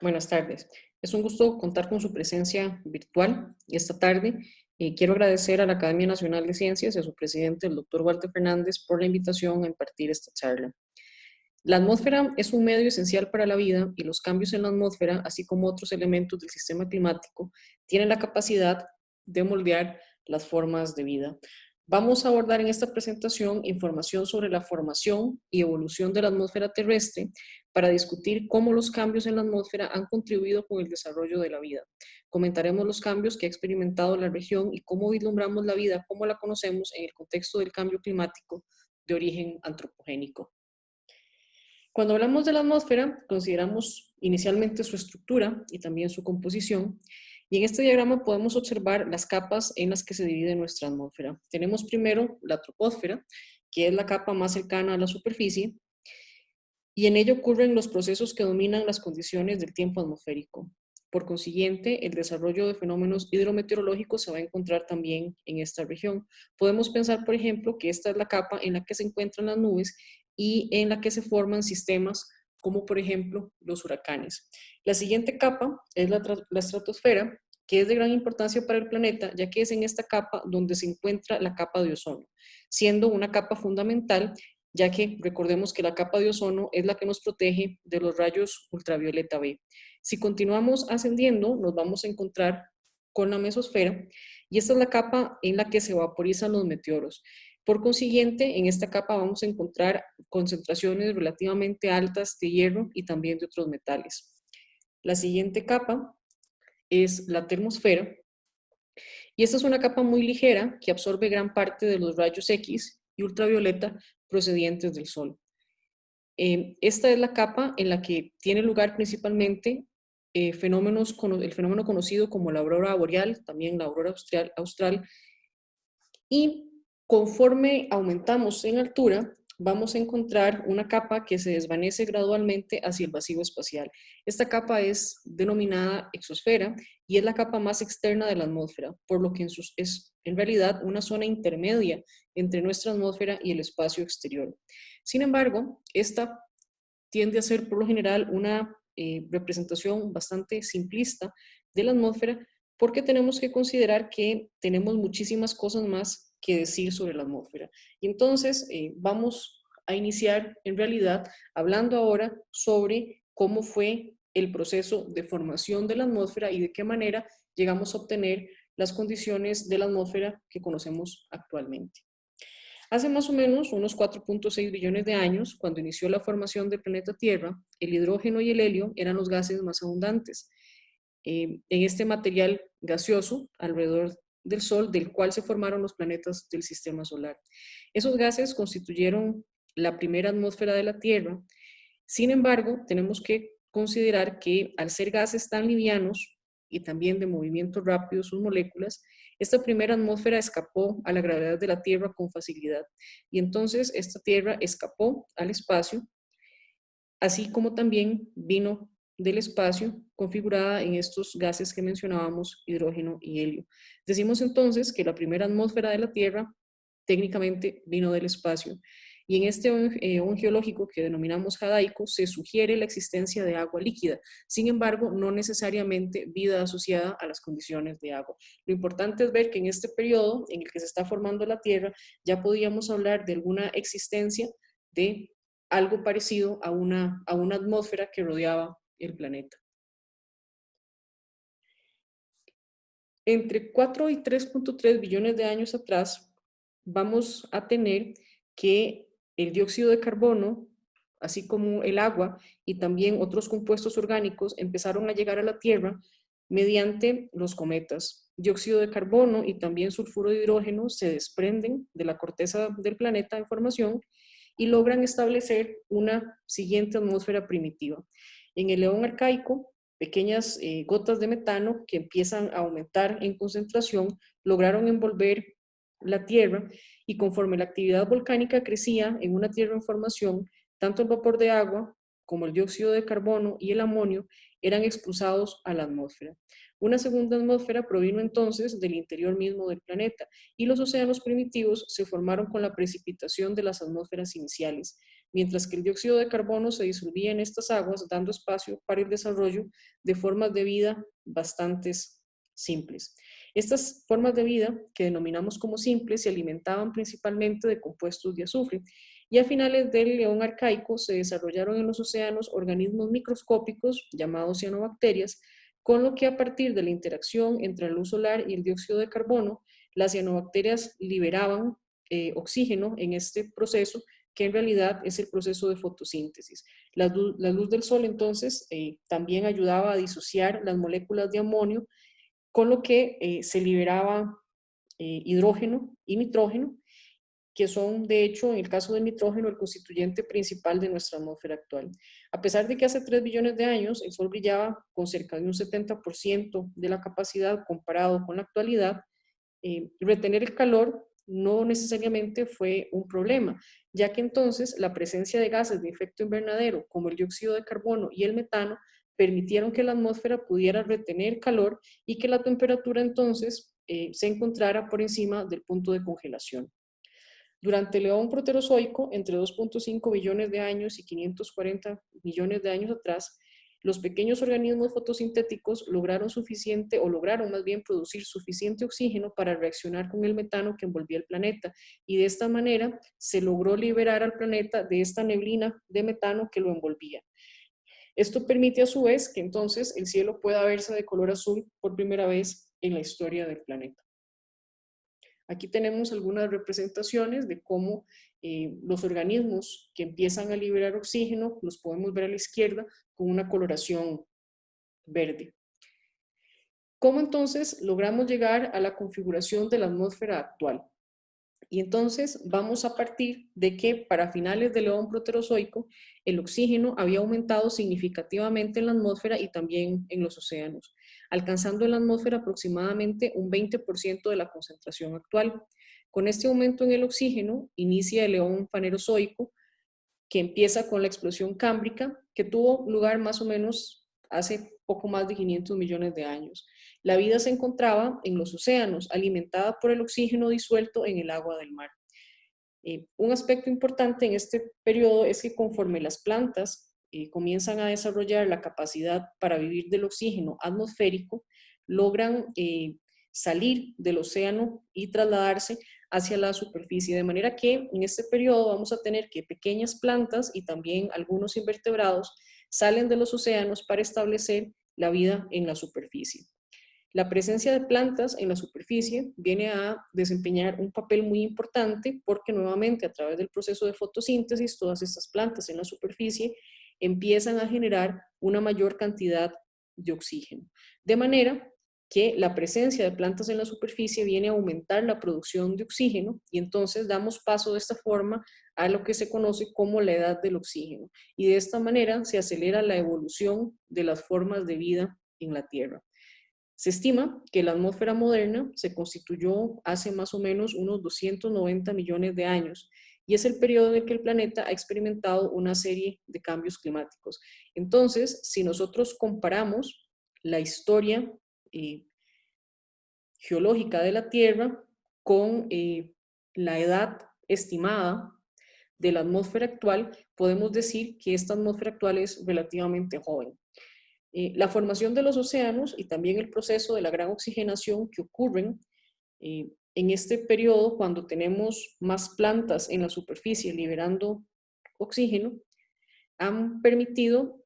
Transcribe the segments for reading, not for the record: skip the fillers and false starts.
Buenas tardes. Es un gusto contar con su presencia virtual y esta tarde quiero agradecer a la Academia Nacional de Ciencias y a su presidente, el doctor Walter Fernández, por la invitación a impartir esta charla. La atmósfera es un medio esencial para la vida y los cambios en la atmósfera, así como otros elementos del sistema climático, tienen la capacidad de moldear las formas de vida. Vamos a abordar en esta presentación información sobre la formación y evolución de la atmósfera terrestre para discutir cómo los cambios en la atmósfera han contribuido con el desarrollo de la vida. Comentaremos los cambios que ha experimentado la región y cómo vislumbramos la vida como la conocemos en el contexto del cambio climático de origen antropogénico. Cuando hablamos de la atmósfera, consideramos inicialmente su estructura y también su composición, y en este diagrama podemos observar las capas en las que se divide nuestra atmósfera. Tenemos primero la troposfera, que es la capa más cercana a la superficie, y en ello ocurren los procesos que dominan las condiciones del tiempo atmosférico. Por consiguiente, el desarrollo de fenómenos hidrometeorológicos se va a encontrar también en esta región. Podemos pensar, por ejemplo, que esta es la capa en la que se encuentran las nubes y en la que se forman sistemas como, por ejemplo, los huracanes. La siguiente capa es la estratosfera, que es de gran importancia para el planeta, ya que es en esta capa donde se encuentra la capa de ozono, siendo una capa fundamental ya que recordemos que la capa de ozono es la que nos protege de los rayos ultravioleta B. Si continuamos ascendiendo, nos vamos a encontrar con la mesosfera y esta es la capa en la que se vaporizan los meteoros. Por consiguiente, en esta capa vamos a encontrar concentraciones relativamente altas de hierro y también de otros metales. La siguiente capa es la termosfera y esta es una capa muy ligera que absorbe gran parte de los rayos X y ultravioleta procedientes del Sol. Esta es la capa en la que tiene lugar principalmente el fenómeno conocido como la aurora boreal, también la aurora austral, y conforme aumentamos en altura, vamos a encontrar una capa que se desvanece gradualmente hacia el vacío espacial. Esta capa es denominada exosfera y es la capa más externa de la atmósfera, por lo que es en realidad una zona intermedia entre nuestra atmósfera y el espacio exterior. Sin embargo, esta tiende a ser por lo general una representación bastante simplista de la atmósfera porque tenemos que considerar que tenemos muchísimas cosas más que decir sobre la atmósfera. Y entonces vamos a iniciar en realidad hablando ahora sobre cómo fue el proceso de formación de la atmósfera y de qué manera llegamos a obtener las condiciones de la atmósfera que conocemos actualmente. Hace más o menos unos 4.6 billones de años, cuando inició la formación del planeta Tierra, el hidrógeno y el helio eran los gases más abundantes en este material gaseoso alrededor del Sol, del cual se formaron los planetas del sistema solar. Esos gases constituyeron la primera atmósfera de la Tierra. Sin embargo, tenemos que considerar que al ser gases tan livianos y también de movimiento rápido sus moléculas, esta primera atmósfera escapó a la gravedad de la Tierra con facilidad. Y entonces esta Tierra escapó al espacio, así como también vino del espacio configurada en estos gases que mencionábamos, hidrógeno y helio. Decimos entonces que la primera atmósfera de la Tierra técnicamente vino del espacio. Y en este geológico que denominamos jadaico se sugiere la existencia de agua líquida, sin embargo, no necesariamente vida asociada a las condiciones de agua. Lo importante es ver que en este periodo en el que se está formando la Tierra ya podíamos hablar de alguna existencia de algo parecido a una atmósfera que rodeaba el planeta. Entre 4 y 3.3 billones de años atrás, vamos a tener que el dióxido de carbono, así como el agua y también otros compuestos orgánicos, empezaron a llegar a la Tierra mediante los cometas. Dióxido de carbono y también sulfuro de hidrógeno se desprenden de la corteza del planeta en formación y logran establecer una siguiente atmósfera primitiva. En el Eón arcaico, pequeñas gotas de metano que empiezan a aumentar en concentración lograron envolver la Tierra y conforme la actividad volcánica crecía en una Tierra en formación, tanto el vapor de agua como el dióxido de carbono y el amonio eran expulsados a la atmósfera. Una segunda atmósfera provino entonces del interior mismo del planeta y los océanos primitivos se formaron con la precipitación de las atmósferas iniciales. mientras que el dióxido de carbono se disolvía en estas aguas, dando espacio para el desarrollo de formas de vida bastante simples. Estas formas de vida, que denominamos como simples, se alimentaban principalmente de compuestos de azufre, y a finales del Eón arcaico se desarrollaron en los océanos organismos microscópicos llamados cianobacterias, con lo que a partir de la interacción entre la luz solar y el dióxido de carbono, las cianobacterias liberaban oxígeno en este proceso, que en realidad es el proceso de fotosíntesis. La luz del sol entonces también ayudaba a disociar las moléculas de amonio, con lo que se liberaba hidrógeno y nitrógeno, que son, de hecho, en el caso del nitrógeno, el constituyente principal de nuestra atmósfera actual. A pesar de que hace 3 billones de años el Sol brillaba con cerca de un 70% de la capacidad comparado con la actualidad, retener el calor no necesariamente fue un problema, ya que entonces la presencia de gases de efecto invernadero, como el dióxido de carbono y el metano, permitieron que la atmósfera pudiera retener calor y que la temperatura entonces se encontrara por encima del punto de congelación. Durante el Eón proterozoico, entre 2.5 billones de años y 540 millones de años atrás, los pequeños organismos fotosintéticos lograron suficiente, o lograron más bien producir suficiente oxígeno para reaccionar con el metano que envolvía el planeta, y de esta manera se logró liberar al planeta de esta neblina de metano que lo envolvía. Esto permite a su vez que entonces el cielo pueda verse de color azul por primera vez en la historia del planeta. Aquí tenemos algunas representaciones de cómo los organismos que empiezan a liberar oxígeno los podemos ver a la izquierda con una coloración verde. ¿Cómo entonces logramos llegar a la configuración de la atmósfera actual? Y entonces vamos a partir de que para finales del Eón proterozoico el oxígeno había aumentado significativamente en la atmósfera y también en los océanos, alcanzando en la atmósfera aproximadamente un 20% de la concentración actual. Con este aumento en el oxígeno inicia el Eón fanerozoico, que empieza con la explosión cámbrica, que tuvo lugar más o menos hace poco más de 500 millones de años. La vida se encontraba en los océanos, alimentada por el oxígeno disuelto en el agua del mar. Un aspecto importante en este periodo es que conforme las plantas comienzan a desarrollar la capacidad para vivir del oxígeno atmosférico, logran salir del océano y trasladarse hacia la superficie, de manera que en este periodo vamos a tener que pequeñas plantas y también algunos invertebrados salen de los océanos para establecer la vida en la superficie. La presencia de plantas en la superficie viene a desempeñar un papel muy importante porque nuevamente a través del proceso de fotosíntesis todas estas plantas en la superficie empiezan a generar una mayor cantidad de oxígeno. De manera que la presencia de plantas en la superficie viene a aumentar la producción de oxígeno y entonces damos paso de esta forma a lo que se conoce como la edad del oxígeno. Y de esta manera se acelera la evolución de las formas de vida en la Tierra. Se estima que la atmósfera moderna se constituyó hace más o menos unos 290 millones de años y es el periodo en el que el planeta ha experimentado una serie de cambios climáticos. Entonces, si nosotros comparamos la historia geológica de la Tierra con la edad estimada de la atmósfera actual, podemos decir que esta atmósfera actual es relativamente joven. La formación de los océanos y también el proceso de la gran oxigenación que ocurren en este periodo cuando tenemos más plantas en la superficie liberando oxígeno, han permitido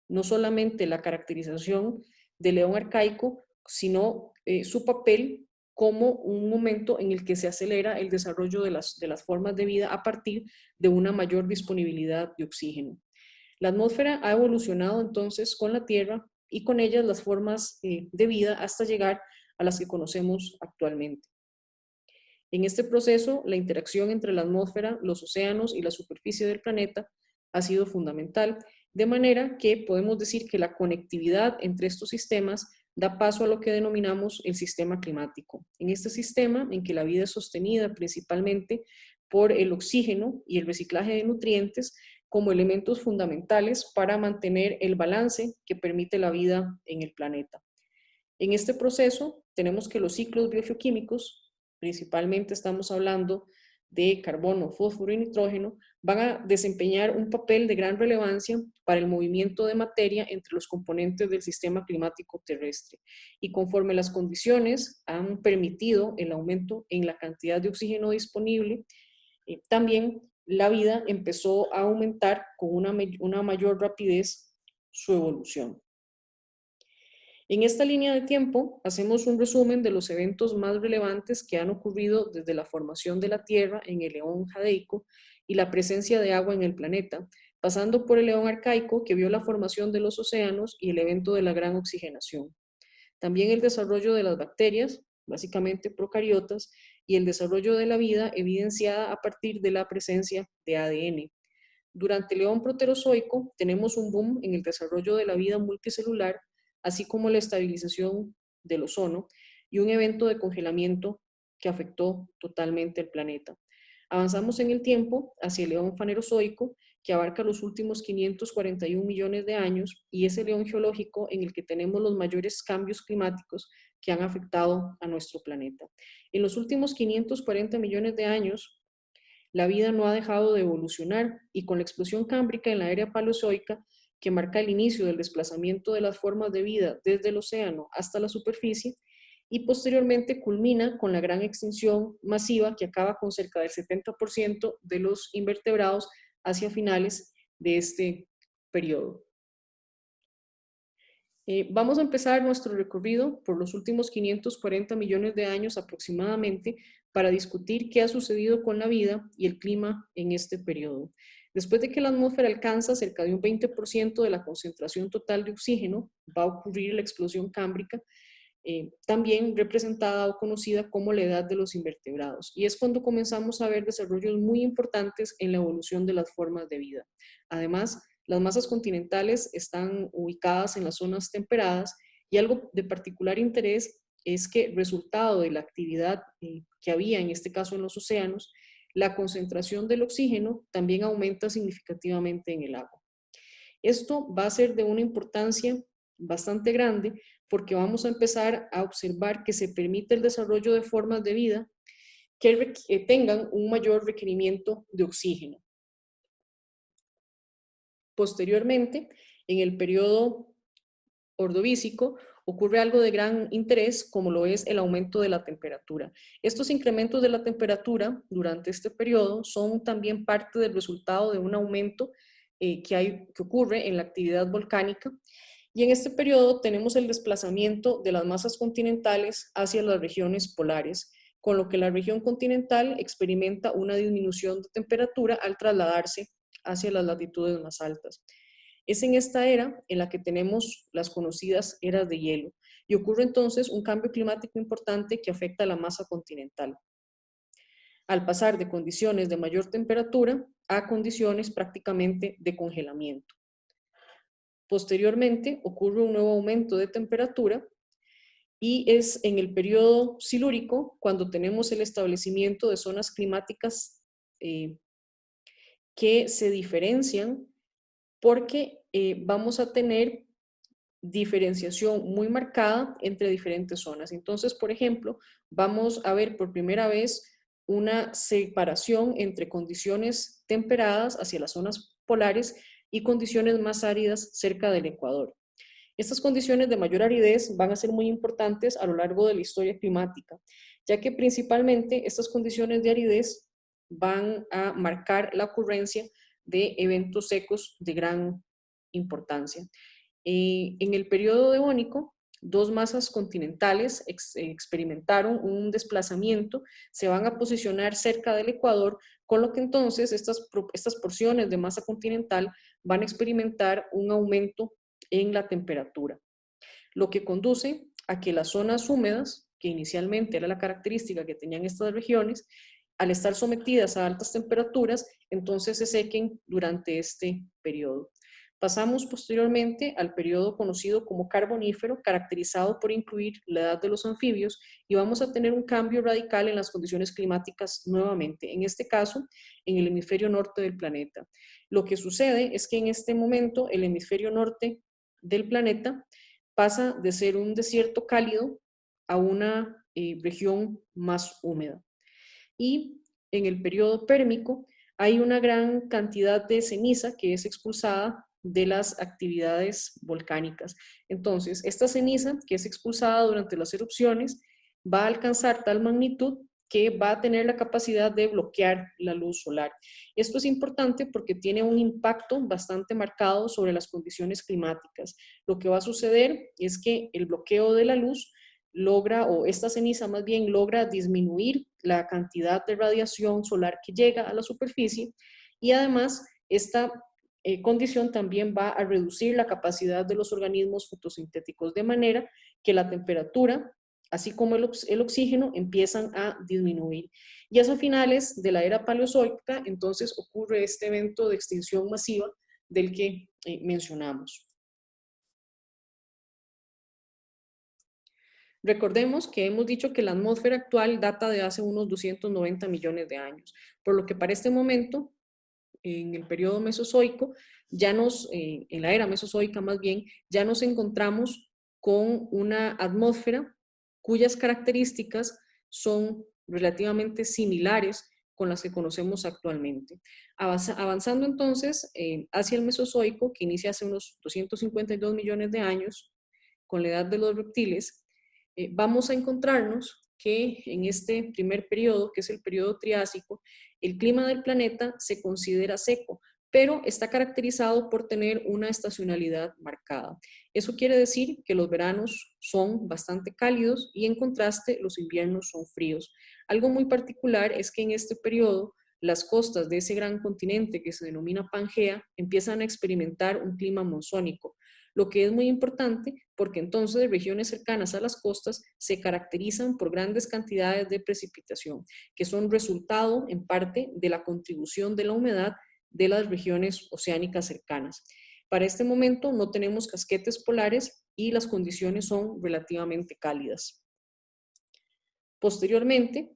no solamente la caracterización del Eón arcaico, sino su papel como un momento en el que se acelera el desarrollo de las formas de vida a partir de una mayor disponibilidad de oxígeno. La atmósfera ha evolucionado entonces con la Tierra y con ellas las formas de vida hasta llegar a las que conocemos actualmente. En este proceso, la interacción entre la atmósfera, los océanos y la superficie del planeta ha sido fundamental, de manera que podemos decir que la conectividad entre estos sistemas da paso a lo que denominamos el sistema climático. En este sistema, en que la vida es sostenida principalmente por el oxígeno y el reciclaje de nutrientes como elementos fundamentales para mantener el balance que permite la vida en el planeta. En este proceso tenemos que los ciclos biogeoquímicos, principalmente estamos hablando de carbono, fósforo y nitrógeno van a desempeñar un papel de gran relevancia para el movimiento de materia entre los componentes del sistema climático terrestre. Y conforme las condiciones han permitido el aumento en la cantidad de oxígeno disponible, también la vida empezó a aumentar con una mayor rapidez su evolución. En esta línea de tiempo, hacemos un resumen de los eventos más relevantes que han ocurrido desde la formación de la Tierra en el Eón Jadeico y la presencia de agua en el planeta, pasando por el Eón Arcaico, que vio la formación de los océanos y el evento de la gran oxigenación. También el desarrollo de las bacterias, básicamente procariotas, y el desarrollo de la vida evidenciada a partir de la presencia de ADN. Durante el Eón Proterozoico tenemos un boom en el desarrollo de la vida multicelular, así como la estabilización del ozono y un evento de congelamiento que afectó totalmente el planeta. Avanzamos en el tiempo hacia el Eón Fanerozoico, que abarca los últimos 541 millones de años y es el eón geológico en el que tenemos los mayores cambios climáticos que han afectado a nuestro planeta. En los últimos 540 millones de años, la vida no ha dejado de evolucionar y con la explosión cámbrica en la era paleozoica, que marca el inicio del desplazamiento de las formas de vida desde el océano hasta la superficie, y posteriormente culmina con la gran extinción masiva que acaba con cerca del 70% de los invertebrados hacia finales de este periodo. Vamos a empezar nuestro recorrido por los últimos 540 millones de años aproximadamente para discutir qué ha sucedido con la vida y el clima en este periodo. Después de que la atmósfera alcanza cerca de un 20% de la concentración total de oxígeno, va a ocurrir la explosión cámbrica, también representada o conocida como la edad de los invertebrados. Y es cuando comenzamos a ver desarrollos muy importantes en la evolución de las formas de vida. Además, las masas continentales están ubicadas en las zonas temperadas y algo de particular interés es que, resultado de la actividad que había, en este caso en los océanos, la concentración del oxígeno también aumenta significativamente en el agua. Esto va a ser de una importancia bastante grande porque vamos a empezar a observar que se permite el desarrollo de formas de vida que tengan un mayor requerimiento de oxígeno. Posteriormente, en el periodo ordovícico, ocurre algo de gran interés, como lo es el aumento de la temperatura. Estos incrementos de la temperatura durante este periodo son también parte del resultado de un aumento que ocurre en la actividad volcánica. Y en este periodo tenemos el desplazamiento de las masas continentales hacia las regiones polares, con lo que la región continental experimenta una disminución de temperatura al trasladarse hacia las latitudes más altas. Es en esta era en la que tenemos las conocidas eras de hielo y ocurre entonces un cambio climático importante que afecta a la masa continental, al pasar de condiciones de mayor temperatura a condiciones prácticamente de congelamiento. Posteriormente ocurre un nuevo aumento de temperatura y es en el periodo silúrico cuando tenemos el establecimiento de zonas climáticas que se diferencian porque vamos a tener diferenciación muy marcada entre diferentes zonas. Entonces, por ejemplo, vamos a ver por primera vez una separación entre condiciones temperadas hacia las zonas polares y condiciones más áridas cerca del Ecuador. Estas condiciones de mayor aridez van a ser muy importantes a lo largo de la historia climática, ya que principalmente estas condiciones de aridez van a marcar la ocurrencia de eventos secos de gran importancia. En el periodo devónico, dos masas continentales experimentaron un desplazamiento, se van a posicionar cerca del Ecuador, con lo que entonces estas porciones de masa continental van a experimentar un aumento en la temperatura, lo que conduce a que las zonas húmedas, que inicialmente era la característica que tenían estas regiones, al estar sometidas a altas temperaturas, entonces se sequen durante este periodo. Pasamos posteriormente al periodo conocido como carbonífero, caracterizado por incluir la edad de los anfibios, y vamos a tener un cambio radical en las condiciones climáticas nuevamente, en este caso en el hemisferio norte del planeta. Lo que sucede es que en este momento el hemisferio norte del planeta pasa de ser un desierto cálido a una región más húmeda. Y en el periodo pérmico, hay una gran cantidad de ceniza que es expulsada de las actividades volcánicas. Entonces, esta ceniza que es expulsada durante las erupciones va a alcanzar tal magnitud que va a tener la capacidad de bloquear la luz solar. Esto es importante porque tiene un impacto bastante marcado sobre las condiciones climáticas. Lo que va a suceder es que el bloqueo de la luz logra, o esta ceniza más bien logra disminuir la cantidad de radiación solar que llega a la superficie y además esta condición también va a reducir la capacidad de los organismos fotosintéticos de manera que la temperatura así como el oxígeno, empiezan a disminuir. Y es a finales de la era paleozoica, entonces ocurre este evento de extinción masiva del que mencionamos. Recordemos que hemos dicho que la atmósfera actual data de hace unos 290 millones de años, por lo que para este momento, en el periodo mesozoico, en la era mesozoica más bien, ya nos encontramos con una atmósfera cuyas características son relativamente similares con las que conocemos actualmente. Avanzando entonces hacia el Mesozoico, que inicia hace unos 252 millones de años, con la edad de los reptiles, vamos a encontrarnos que en este primer periodo, que es el periodo Triásico, el clima del planeta se considera seco, pero está caracterizado por tener una estacionalidad marcada. Eso quiere decir que los veranos son bastante cálidos y en contraste los inviernos son fríos. Algo muy particular es que en este periodo las costas de ese gran continente que se denomina Pangea empiezan a experimentar un clima monzónico, lo que es muy importante porque entonces regiones cercanas a las costas se caracterizan por grandes cantidades de precipitación, que son resultado en parte de la contribución de la humedad de las regiones oceánicas cercanas. Para este momento no tenemos casquetes polares y las condiciones son relativamente cálidas. Posteriormente,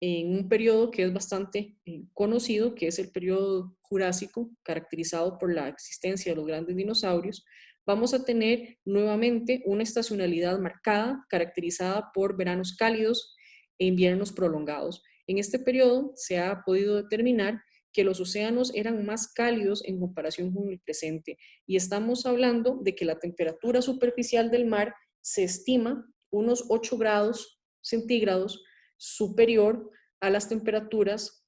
en un periodo que es bastante conocido, que es el periodo Jurásico, caracterizado por la existencia de los grandes dinosaurios, vamos a tener nuevamente una estacionalidad marcada, caracterizada por veranos cálidos e inviernos prolongados. En este periodo se ha podido determinar que los océanos eran más cálidos en comparación con el presente y estamos hablando de que la temperatura superficial del mar se estima unos 8 grados centígrados superior a las temperaturas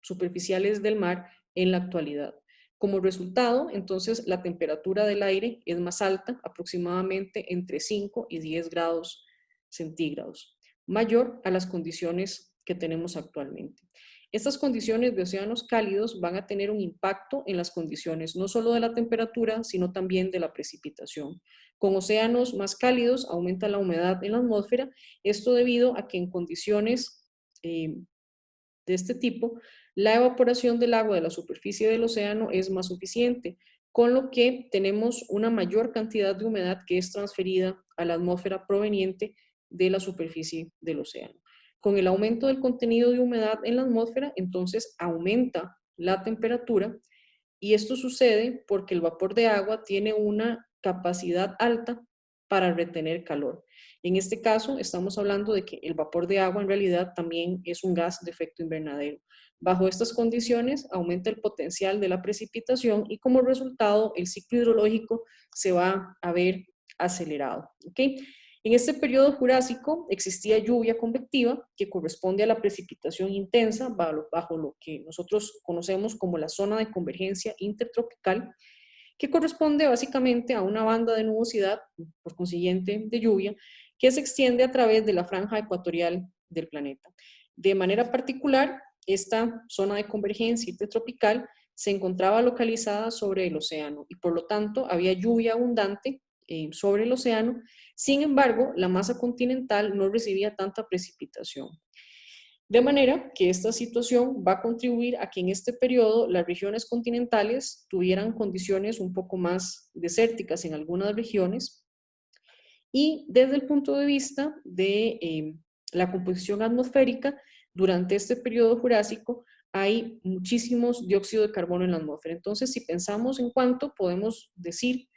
superficiales del mar en la actualidad. Como resultado, entonces, la temperatura del aire es más alta, aproximadamente entre 5 y 10 grados centígrados, mayor a las condiciones que tenemos actualmente. Estas condiciones de océanos cálidos van a tener un impacto en las condiciones no solo de la temperatura, sino también de la precipitación. Con océanos más cálidos aumenta la humedad en la atmósfera, esto debido a que en condiciones de este tipo, la evaporación del agua de la superficie del océano es más suficiente, con lo que tenemos una mayor cantidad de humedad que es transferida a la atmósfera proveniente de la superficie del océano. Con el aumento del contenido de humedad en la atmósfera, entonces aumenta la temperatura y esto sucede porque el vapor de agua tiene una capacidad alta para retener calor. En este caso, estamos hablando de que el vapor de agua en realidad también es un gas de efecto invernadero. Bajo estas condiciones, aumenta el potencial de la precipitación y como resultado, el ciclo hidrológico se va a ver acelerado. ¿Okay? En este periodo jurásico existía lluvia convectiva que corresponde a la precipitación intensa bajo lo que nosotros conocemos como la zona de convergencia intertropical, que corresponde básicamente a una banda de nubosidad, por consiguiente de lluvia, que se extiende a través de la franja ecuatorial del planeta. De manera particular, esta zona de convergencia intertropical se encontraba localizada sobre el océano y por lo tanto había lluvia abundante sobre el océano. Sin embargo, la masa continental no recibía tanta precipitación. De manera que esta situación va a contribuir a que en este periodo las regiones continentales tuvieran condiciones un poco más desérticas en algunas regiones y desde el punto de vista de la composición atmosférica, durante este periodo jurásico hay muchísimos dióxido de carbono en la atmósfera. Entonces, si pensamos en cuánto, podemos decir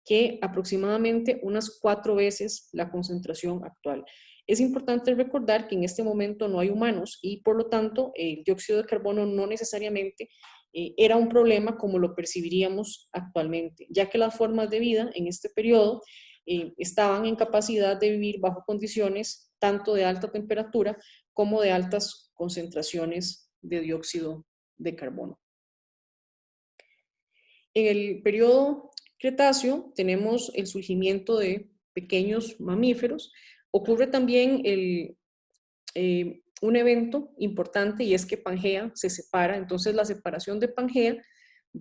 que aproximadamente unas 4 veces la concentración actual. Es importante recordar que en este momento no hay humanos y por lo tanto el dióxido de carbono no necesariamente era un problema como lo percibiríamos actualmente, ya que las formas de vida en este periodo estaban en capacidad de vivir bajo condiciones tanto de alta temperatura como de altas concentraciones de dióxido de carbono. En el periodo Cretáceo tenemos el surgimiento de pequeños mamíferos. Ocurre también un evento importante y es que Pangea se separa. Entonces la separación de Pangea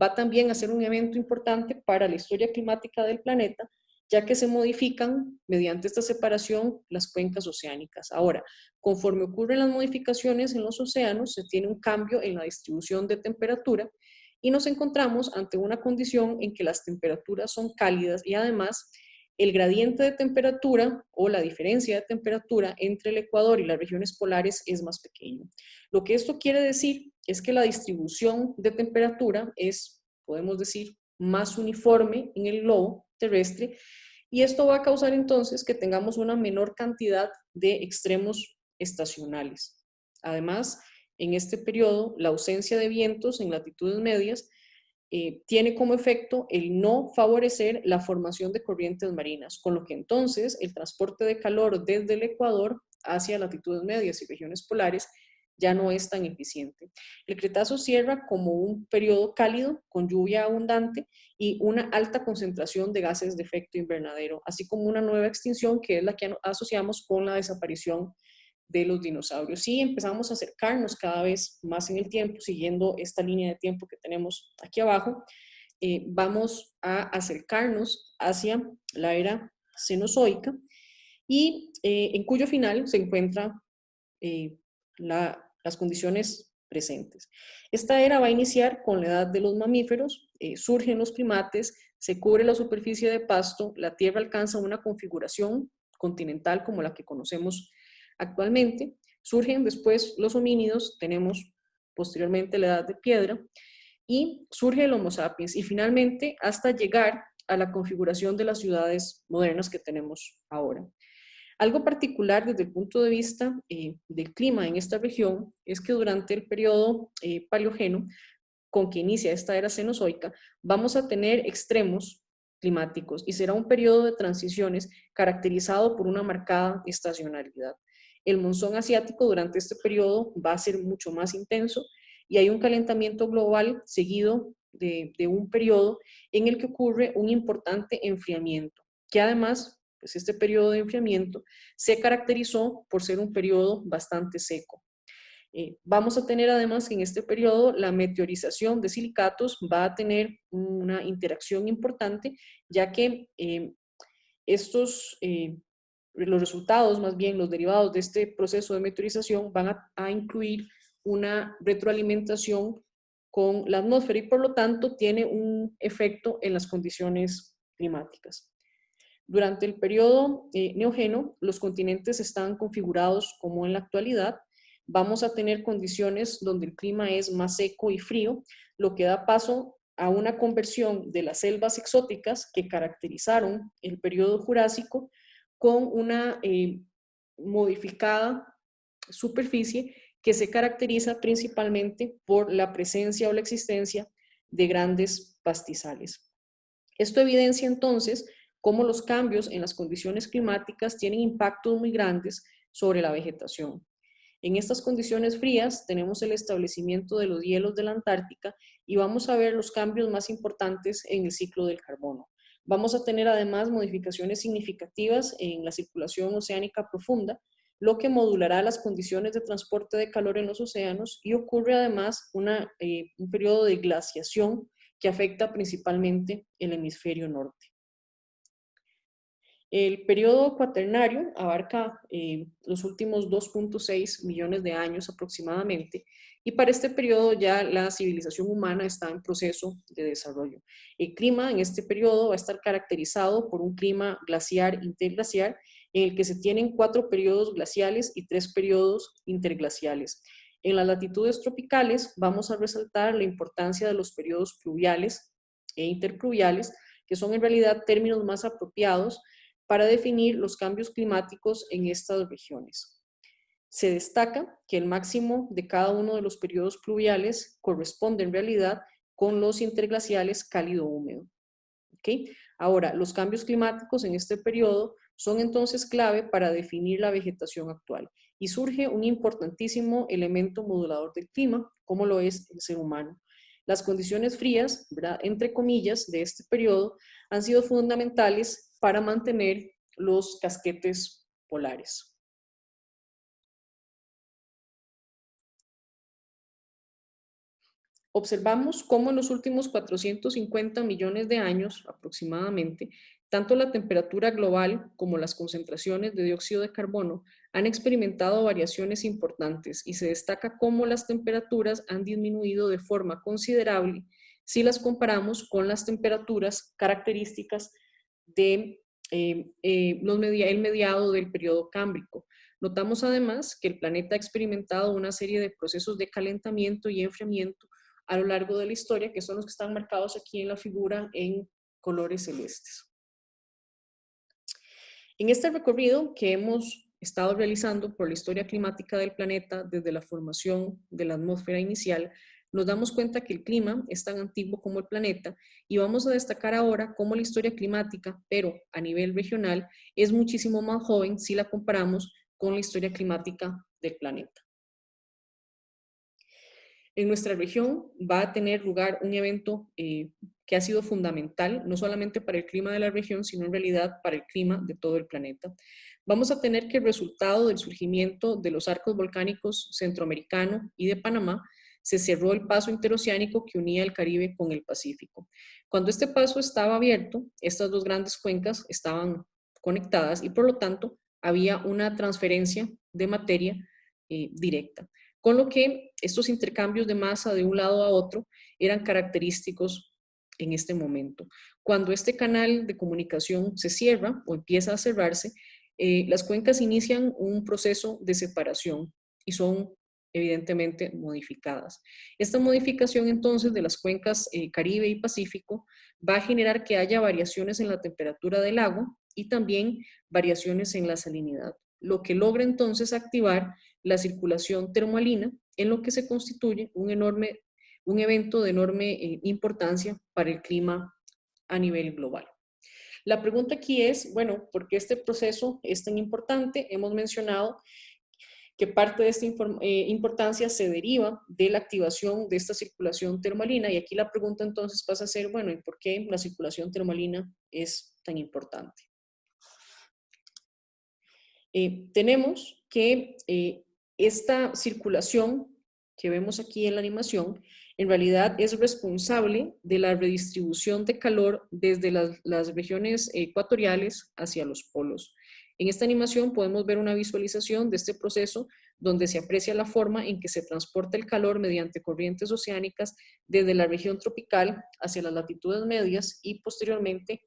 va también a ser un evento importante para la historia climática del planeta, ya que se modifican mediante esta separación las cuencas oceánicas. Ahora, conforme ocurren las modificaciones en los océanos, se tiene un cambio en la distribución de temperatura y nos encontramos ante una condición en que las temperaturas son cálidas y además el gradiente de temperatura o la diferencia de temperatura entre el Ecuador y las regiones polares es más pequeño. Lo que esto quiere decir es que la distribución de temperatura es, podemos decir, más uniforme en el globo terrestre y esto va a causar entonces que tengamos una menor cantidad de extremos estacionales. Además, en este periodo, la ausencia de vientos en latitudes medias tiene como efecto el no favorecer la formación de corrientes marinas, con lo que entonces el transporte de calor desde el Ecuador hacia latitudes medias y regiones polares ya no es tan eficiente. El Cretáceo cierra como un periodo cálido con lluvia abundante y una alta concentración de gases de efecto invernadero, así como una nueva extinción que es la que asociamos con la desaparición de los dinosaurios. Y empezamos a acercarnos cada vez más en el tiempo, siguiendo esta línea de tiempo que tenemos aquí abajo, vamos a acercarnos hacia la era cenozoica y en cuyo final se encuentran las condiciones presentes. Esta era va a iniciar con la edad de los mamíferos, surgen los primates, se cubre la superficie de pasto, la Tierra alcanza una configuración continental como la que conocemos actualmente, surgen después los homínidos, tenemos posteriormente la edad de piedra y surge el Homo sapiens y finalmente hasta llegar a la configuración de las ciudades modernas que tenemos ahora. Algo particular desde el punto de vista del clima en esta región es que durante el periodo paleógeno, con que inicia esta era cenozoica, vamos a tener extremos climáticos y será un periodo de transiciones caracterizado por una marcada estacionalidad. El monzón asiático durante este periodo va a ser mucho más intenso y hay un calentamiento global seguido de un periodo en el que ocurre un importante enfriamiento, que además, pues este periodo de enfriamiento se caracterizó por ser un periodo bastante seco. Vamos a tener además en este periodo la meteorización de silicatos va a tener una interacción importante, ya que los resultados, más bien los derivados de este proceso de meteorización van a incluir una retroalimentación con la atmósfera y por lo tanto tiene un efecto en las condiciones climáticas. Durante el periodo neógeno, los continentes están configurados como en la actualidad. Vamos a tener condiciones donde el clima es más seco y frío, lo que da paso a una conversión de las selvas exóticas que caracterizaron el periodo Jurásico con una modificada superficie que se caracteriza principalmente por la presencia o la existencia de grandes pastizales. Esto evidencia entonces cómo los cambios en las condiciones climáticas tienen impactos muy grandes sobre la vegetación. En estas condiciones frías tenemos el establecimiento de los hielos de la Antártica y vamos a ver los cambios más importantes en el ciclo del carbono. Vamos a tener además modificaciones significativas en la circulación oceánica profunda, lo que modulará las condiciones de transporte de calor en los océanos y ocurre además un periodo de glaciación que afecta principalmente el hemisferio norte. El periodo cuaternario abarca los últimos 2.6 millones de años aproximadamente y para este periodo ya la civilización humana está en proceso de desarrollo. El clima en este periodo va a estar caracterizado por un clima glaciar interglaciar en el que se tienen 4 periodos glaciales y 3 periodos interglaciales. En las latitudes tropicales vamos a resaltar la importancia de los periodos pluviales e interpluviales, que son en realidad términos más apropiados para definir los cambios climáticos en estas regiones. Se destaca que el máximo de cada uno de los periodos pluviales corresponde en realidad con los interglaciales cálido-húmedo. ¿Okay? Ahora, los cambios climáticos en este periodo son entonces clave para definir la vegetación actual y surge un importantísimo elemento modulador del clima, como lo es el ser humano. Las condiciones frías, ¿verdad?, entre comillas, de este periodo han sido fundamentales para mantener los casquetes polares. Observamos cómo en los últimos 450 millones de años aproximadamente, tanto la temperatura global como las concentraciones de dióxido de carbono han experimentado variaciones importantes y se destaca cómo las temperaturas han disminuido de forma considerable si las comparamos con las temperaturas características de el mediado del periodo cámbrico. Notamos además que el planeta ha experimentado una serie de procesos de calentamiento y enfriamiento a lo largo de la historia, que son los que están marcados aquí en la figura en colores celestes. En este recorrido que hemos estado realizando por la historia climática del planeta desde la formación de la atmósfera inicial, nos damos cuenta que el clima es tan antiguo como el planeta y vamos a destacar ahora cómo la historia climática, pero a nivel regional, es muchísimo más joven si la comparamos con la historia climática del planeta. En nuestra región va a tener lugar un evento que ha sido fundamental, no solamente para el clima de la región, sino en realidad para el clima de todo el planeta. Vamos a tener que el resultado del surgimiento de los arcos volcánicos centroamericano y de Panamá se cerró el paso interoceánico que unía el Caribe con el Pacífico. Cuando este paso estaba abierto, estas dos grandes cuencas estaban conectadas y por lo tanto había una transferencia de materia directa, con lo que estos intercambios de masa de un lado a otro eran característicos en este momento. Cuando este canal de comunicación se cierra o empieza a cerrarse, las cuencas inician un proceso de separación y son evidentemente modificadas. Esta modificación entonces de las cuencas Caribe y Pacífico va a generar que haya variaciones en la temperatura del agua y también variaciones en la salinidad, lo que logra entonces activar la circulación termoalina, en lo que se constituye un evento de enorme importancia para el clima a nivel global. La pregunta aquí es, bueno, ¿por qué este proceso es tan importante? Hemos mencionado que parte de esta importancia se deriva de la activación de esta circulación termalina y aquí la pregunta entonces pasa a ser, bueno, ¿y por qué la circulación termalina es tan importante? Tenemos que esta circulación que vemos aquí en la animación en realidad es responsable de la redistribución de calor desde las regiones ecuatoriales hacia los polos. En esta animación podemos ver una visualización de este proceso donde se aprecia la forma en que se transporta el calor mediante corrientes oceánicas desde la región tropical hacia las latitudes medias y posteriormente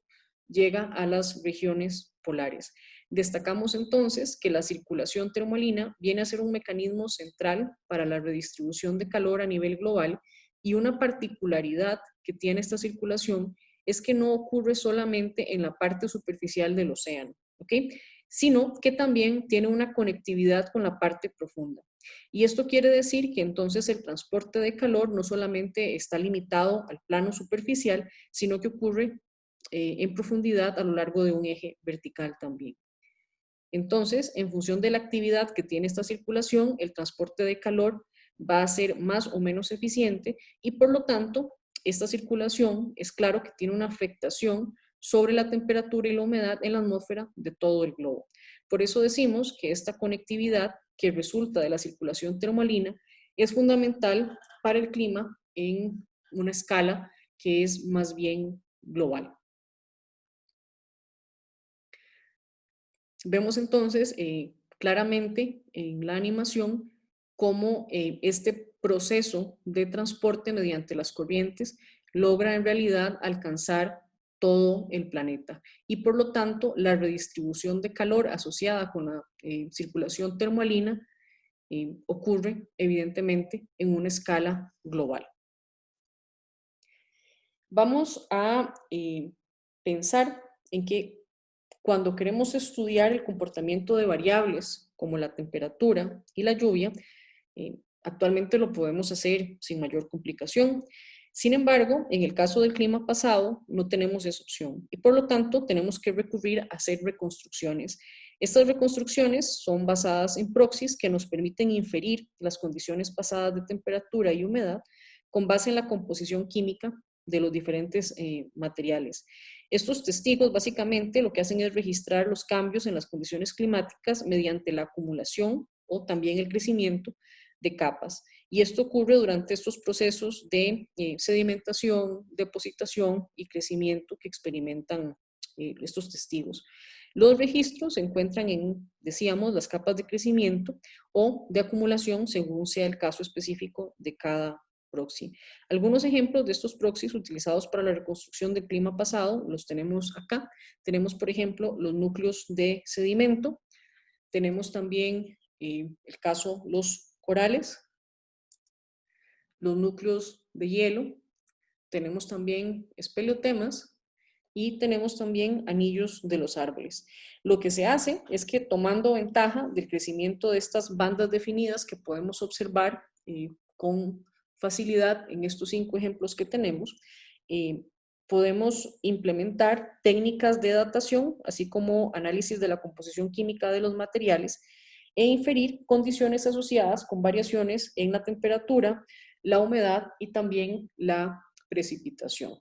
llega a las regiones polares. Destacamos entonces que la circulación termalina viene a ser un mecanismo central para la redistribución de calor a nivel global y una particularidad que tiene esta circulación es que no ocurre solamente en la parte superficial del océano, ¿ok? Sino que también tiene una conectividad con la parte profunda. Y esto quiere decir que entonces el transporte de calor no solamente está limitado al plano superficial, sino que ocurre en profundidad a lo largo de un eje vertical también. Entonces, en función de la actividad que tiene esta circulación, el transporte de calor va a ser más o menos eficiente y por lo tanto, esta circulación es claro que tiene una afectación sobre la temperatura y la humedad en la atmósfera de todo el globo. Por eso decimos que esta conectividad que resulta de la circulación termalina es fundamental para el clima en una escala que es más bien global. Vemos entonces claramente en la animación cómo este proceso de transporte mediante las corrientes logra en realidad alcanzar todo el planeta y por lo tanto la redistribución de calor asociada con la circulación termalina ocurre evidentemente en una escala global. Vamos a pensar en que cuando queremos estudiar el comportamiento de variables como la temperatura y la lluvia, actualmente lo podemos hacer sin mayor complicación. Sin embargo, en el caso del clima pasado, no tenemos esa opción y por lo tanto tenemos que recurrir a hacer reconstrucciones. Estas reconstrucciones son basadas en proxies que nos permiten inferir las condiciones pasadas de temperatura y humedad con base en la composición química de los diferentes materiales. Estos testigos básicamente lo que hacen es registrar los cambios en las condiciones climáticas mediante la acumulación o también el crecimiento de capas. Y esto ocurre durante estos procesos de sedimentación, depositación y crecimiento que experimentan estos testigos. Los registros se encuentran en, decíamos, las capas de crecimiento o de acumulación según sea el caso específico de cada proxy. Algunos ejemplos de estos proxies utilizados para la reconstrucción del clima pasado los tenemos acá. Tenemos, por ejemplo, los núcleos de sedimento. Tenemos también el caso los corales, los núcleos de hielo, tenemos también espeleotemas y tenemos también anillos de los árboles. Lo que se hace es que tomando ventaja del crecimiento de estas bandas definidas que podemos observar con facilidad en estos 5 ejemplos que tenemos, podemos implementar técnicas de datación, así como análisis de la composición química de los materiales e inferir condiciones asociadas con variaciones en la temperatura, la humedad y también la precipitación.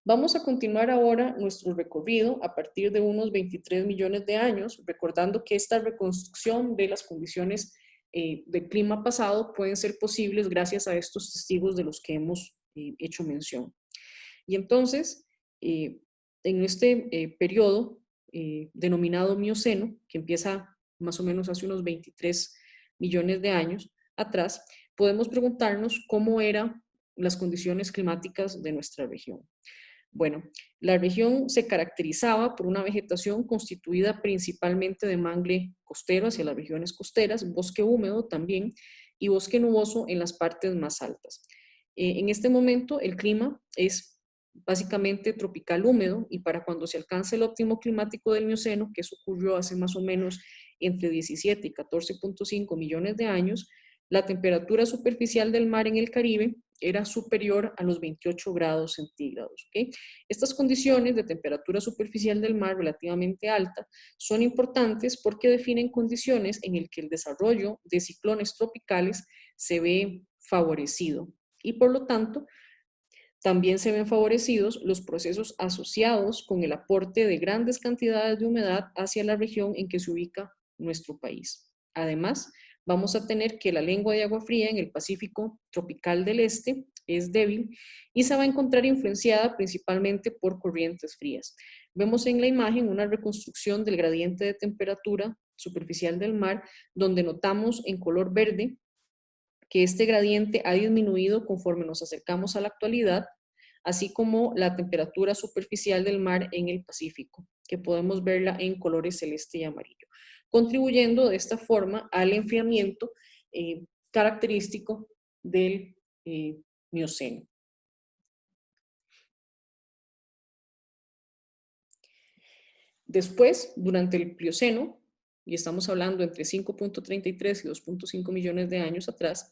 Vamos a continuar ahora nuestro recorrido a partir de unos 23 millones de años, recordando que esta reconstrucción de las condiciones del clima pasado pueden ser posibles gracias a estos testigos de los que hemos hecho mención. Y entonces, en este periodo denominado Mioceno, que empieza más o menos hace unos 23 millones de años atrás, podemos preguntarnos cómo eran las condiciones climáticas de nuestra región. Bueno, la región se caracterizaba por una vegetación constituida principalmente de mangle costero hacia las regiones costeras, bosque húmedo también y bosque nuboso en las partes más altas. En este momento el clima es básicamente tropical húmedo y para cuando se alcance el óptimo climático del Mioceno, que eso ocurrió hace más o menos entre 17 y 14.5 millones de años, la temperatura superficial del mar en el Caribe era superior a los 28 grados centígrados. ¿Okay? Estas condiciones de temperatura superficial del mar relativamente alta son importantes porque definen condiciones en las que el desarrollo de ciclones tropicales se ve favorecido y por lo tanto también se ven favorecidos los procesos asociados con el aporte de grandes cantidades de humedad hacia la región en que se ubica nuestro país. Además, vamos a tener que la lengua de agua fría en el Pacífico tropical del este es débil y se va a encontrar influenciada principalmente por corrientes frías. Vemos en la imagen una reconstrucción del gradiente de temperatura superficial del mar, donde notamos en color verde que este gradiente ha disminuido conforme nos acercamos a la actualidad, así como la temperatura superficial del mar en el Pacífico, que podemos verla en colores celeste y amarillo, contribuyendo de esta forma al enfriamiento característico del Mioceno. Después, durante el Plioceno, y estamos hablando entre 5.33 y 2.5 millones de años atrás,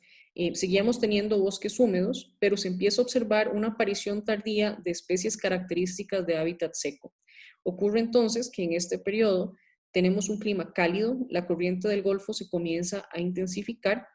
seguíamos teniendo bosques húmedos, pero se empieza a observar una aparición tardía de especies características de hábitat seco. Ocurre entonces que en este periodo tenemos un clima cálido, la corriente del Golfo se comienza a intensificar.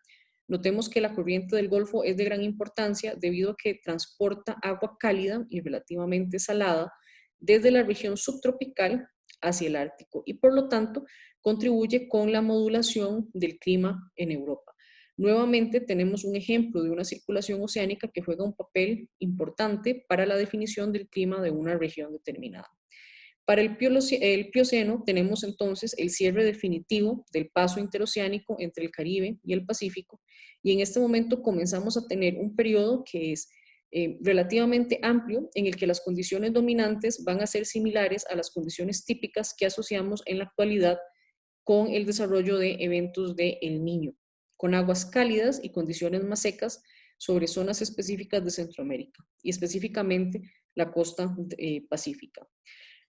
Notemos que la corriente del Golfo es de gran importancia debido a que transporta agua cálida y relativamente salada desde la región subtropical hacia el Ártico y por lo tanto contribuye con la modulación del clima en Europa. Nuevamente tenemos un ejemplo de una circulación oceánica que juega un papel importante para la definición del clima de una región determinada. Para el Plioceno tenemos entonces el cierre definitivo del paso interoceánico entre el Caribe y el Pacífico y en este momento comenzamos a tener un periodo que es relativamente amplio en el que las condiciones dominantes van a ser similares a las condiciones típicas que asociamos en la actualidad con el desarrollo de eventos de El Niño, con aguas cálidas y condiciones más secas sobre zonas específicas de Centroamérica y específicamente la costa pacífica.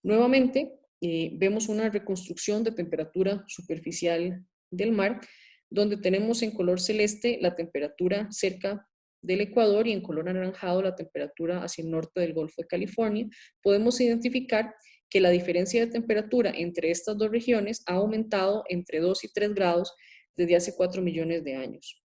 Nuevamente, vemos una reconstrucción de temperatura superficial del mar, donde tenemos en color celeste la temperatura cerca del Ecuador y en color anaranjado la temperatura hacia el norte del Golfo de California. Podemos identificar que la diferencia de temperatura entre estas dos regiones ha aumentado entre 2 y 3 grados desde hace 4 millones de años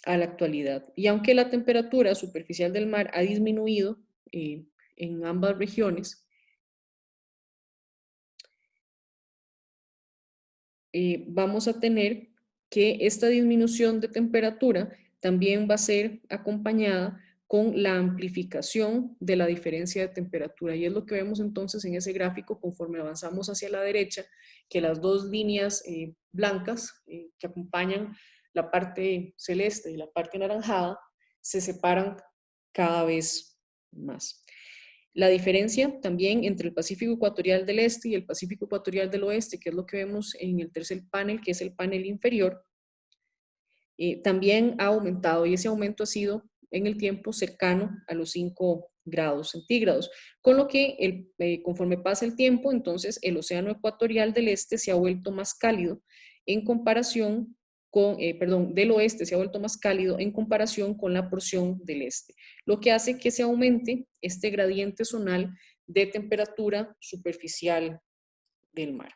a la actualidad. Y aunque la temperatura superficial del mar ha disminuido en ambas regiones, vamos a tener que esta disminución de temperatura también va a ser acompañada con la amplificación de la diferencia de temperatura. Y es lo que vemos entonces en ese gráfico conforme avanzamos hacia la derecha, que las dos líneas blancas que acompañan la parte celeste y la parte anaranjada se separan cada vez más. La diferencia también entre el Pacífico ecuatorial del este y el Pacífico ecuatorial del oeste, que es lo que vemos en el tercer panel, que es el panel inferior, también ha aumentado y ese aumento ha sido en el tiempo cercano a los 5 grados centígrados, con lo que conforme pasa el tiempo, entonces el océano ecuatorial del este se ha vuelto más cálido en comparación con, del oeste se ha vuelto más cálido en comparación con la porción del este, lo que hace que se aumente este gradiente zonal de temperatura superficial del mar.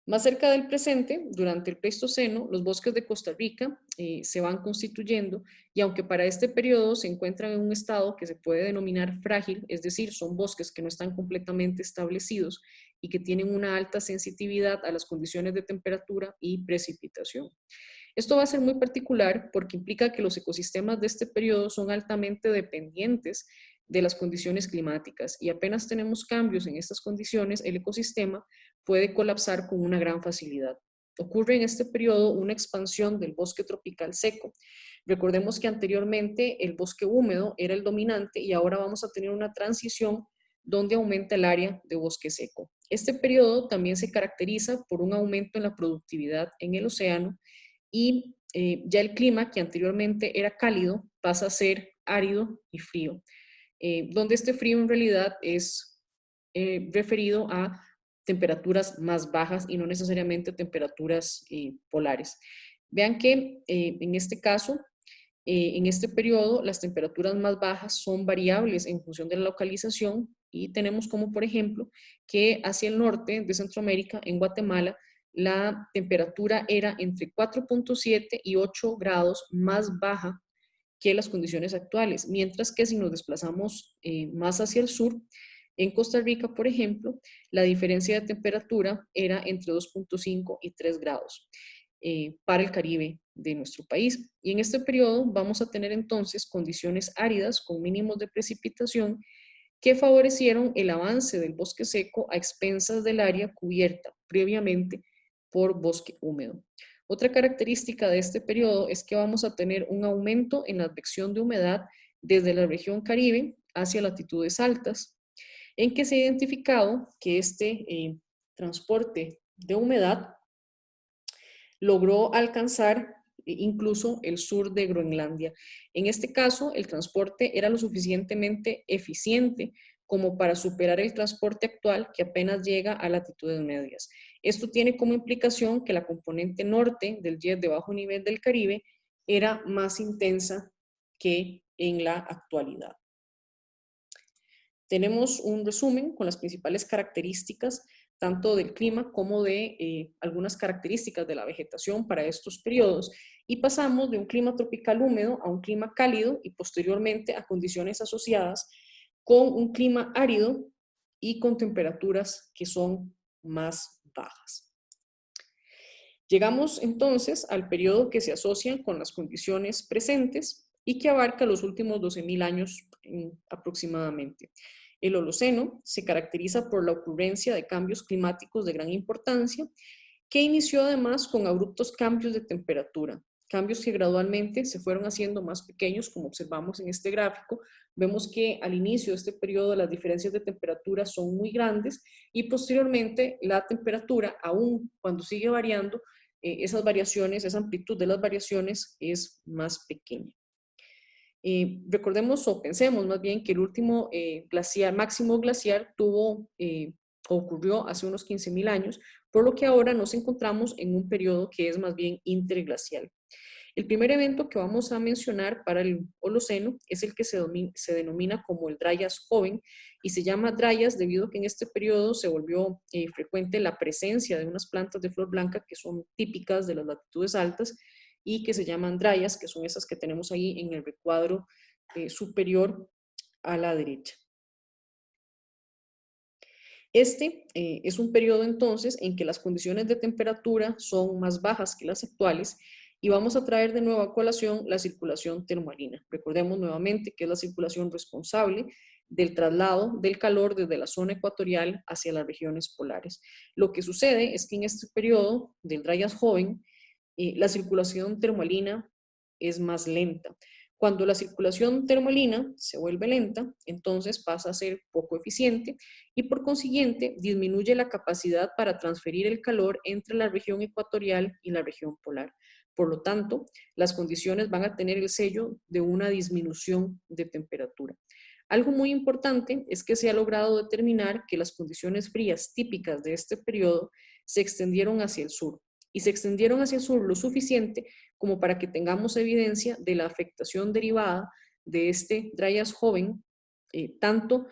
Más cerca del presente, durante el Pleistoceno, los bosques de Costa Rica se van constituyendo y aunque para este periodo se encuentran en un estado que se puede denominar frágil, es decir, son bosques que no están completamente establecidos y que tienen una alta sensitividad a las condiciones de temperatura y precipitación. Esto va a ser muy particular porque implica que los ecosistemas de este periodo son altamente dependientes de las condiciones climáticas y apenas tenemos cambios en estas condiciones, el ecosistema puede colapsar con una gran facilidad. Ocurre en este periodo una expansión del bosque tropical seco. Recordemos que anteriormente el bosque húmedo era el dominante y ahora vamos a tener una transición donde aumenta el área de bosque seco. Este periodo también se caracteriza por un aumento en la productividad en el océano y ya el clima, que anteriormente era cálido, pasa a ser árido y frío, donde este frío en realidad es referido a temperaturas más bajas y no necesariamente temperaturas polares. Vean que en este caso, en este periodo, las temperaturas más bajas son variables en función de la localización y tenemos como, por ejemplo, que hacia el norte de Centroamérica, en Guatemala, la temperatura era entre 4.7 y 8 grados más baja que las condiciones actuales, mientras que si nos desplazamos más hacia el sur, en Costa Rica, por ejemplo, la diferencia de temperatura era entre 2.5 y 3 grados para el Caribe de nuestro país. Y en este periodo vamos a tener entonces condiciones áridas con mínimos de precipitación que favorecieron el avance del bosque seco a expensas del área cubierta previamente por bosque húmedo. Otra característica de este periodo es que vamos a tener un aumento en la advección de humedad desde la región Caribe hacia latitudes altas, en que se ha identificado que este transporte de humedad logró alcanzar incluso el sur de Groenlandia. En este caso, el transporte era lo suficientemente eficiente como para superar el transporte actual que apenas llega a latitudes medias. Esto tiene como implicación que la componente norte del jet de bajo nivel del Caribe era más intensa que en la actualidad. Tenemos un resumen con las principales características tanto del clima como de algunas características de la vegetación para estos periodos y pasamos de un clima tropical húmedo a un clima cálido y posteriormente a condiciones asociadas con un clima árido y con temperaturas que son más bajas. Llegamos entonces al periodo que se asocia con las condiciones presentes y que abarca los últimos 12.000 años aproximadamente. El Holoceno se caracteriza por la ocurrencia de cambios climáticos de gran importancia, que inició además con abruptos cambios de temperatura, cambios que gradualmente se fueron haciendo más pequeños, como observamos en este gráfico. Vemos que al inicio de este periodo las diferencias de temperatura son muy grandes y posteriormente la temperatura, aún cuando sigue variando, esas variaciones, esa amplitud de las variaciones es más pequeña. Recordemos o pensemos más bien que el último máximo glaciar ocurrió hace unos 15.000 años, por lo que ahora nos encontramos en un periodo que es más bien interglacial. El primer evento que vamos a mencionar para el Holoceno es el que se denomina como el Dryas joven y se llama Dryas debido a que en este periodo se volvió frecuente la presencia de unas plantas de flor blanca que son típicas de las latitudes altas y que se llaman Dryas, que son esas que tenemos ahí en el recuadro superior a la derecha. Este es un periodo entonces en que las condiciones de temperatura son más bajas que las actuales y vamos a traer de nuevo a colación la circulación termomarina. Recordemos nuevamente que es la circulación responsable del traslado del calor desde la zona ecuatorial hacia las regiones polares. Lo que sucede es que en este periodo del Dryas joven, la circulación termomarina es más lenta. Cuando la circulación termomarina se vuelve lenta, entonces pasa a ser poco eficiente y por consiguiente disminuye la capacidad para transferir el calor entre la región ecuatorial y la región polar. Por lo tanto, las condiciones van a tener el sello de una disminución de temperatura. Algo muy importante es que se ha logrado determinar que las condiciones frías típicas de este periodo se extendieron hacia el sur y se extendieron hacia el sur lo suficiente como para que tengamos evidencia de la afectación derivada de este Dryas joven, tanto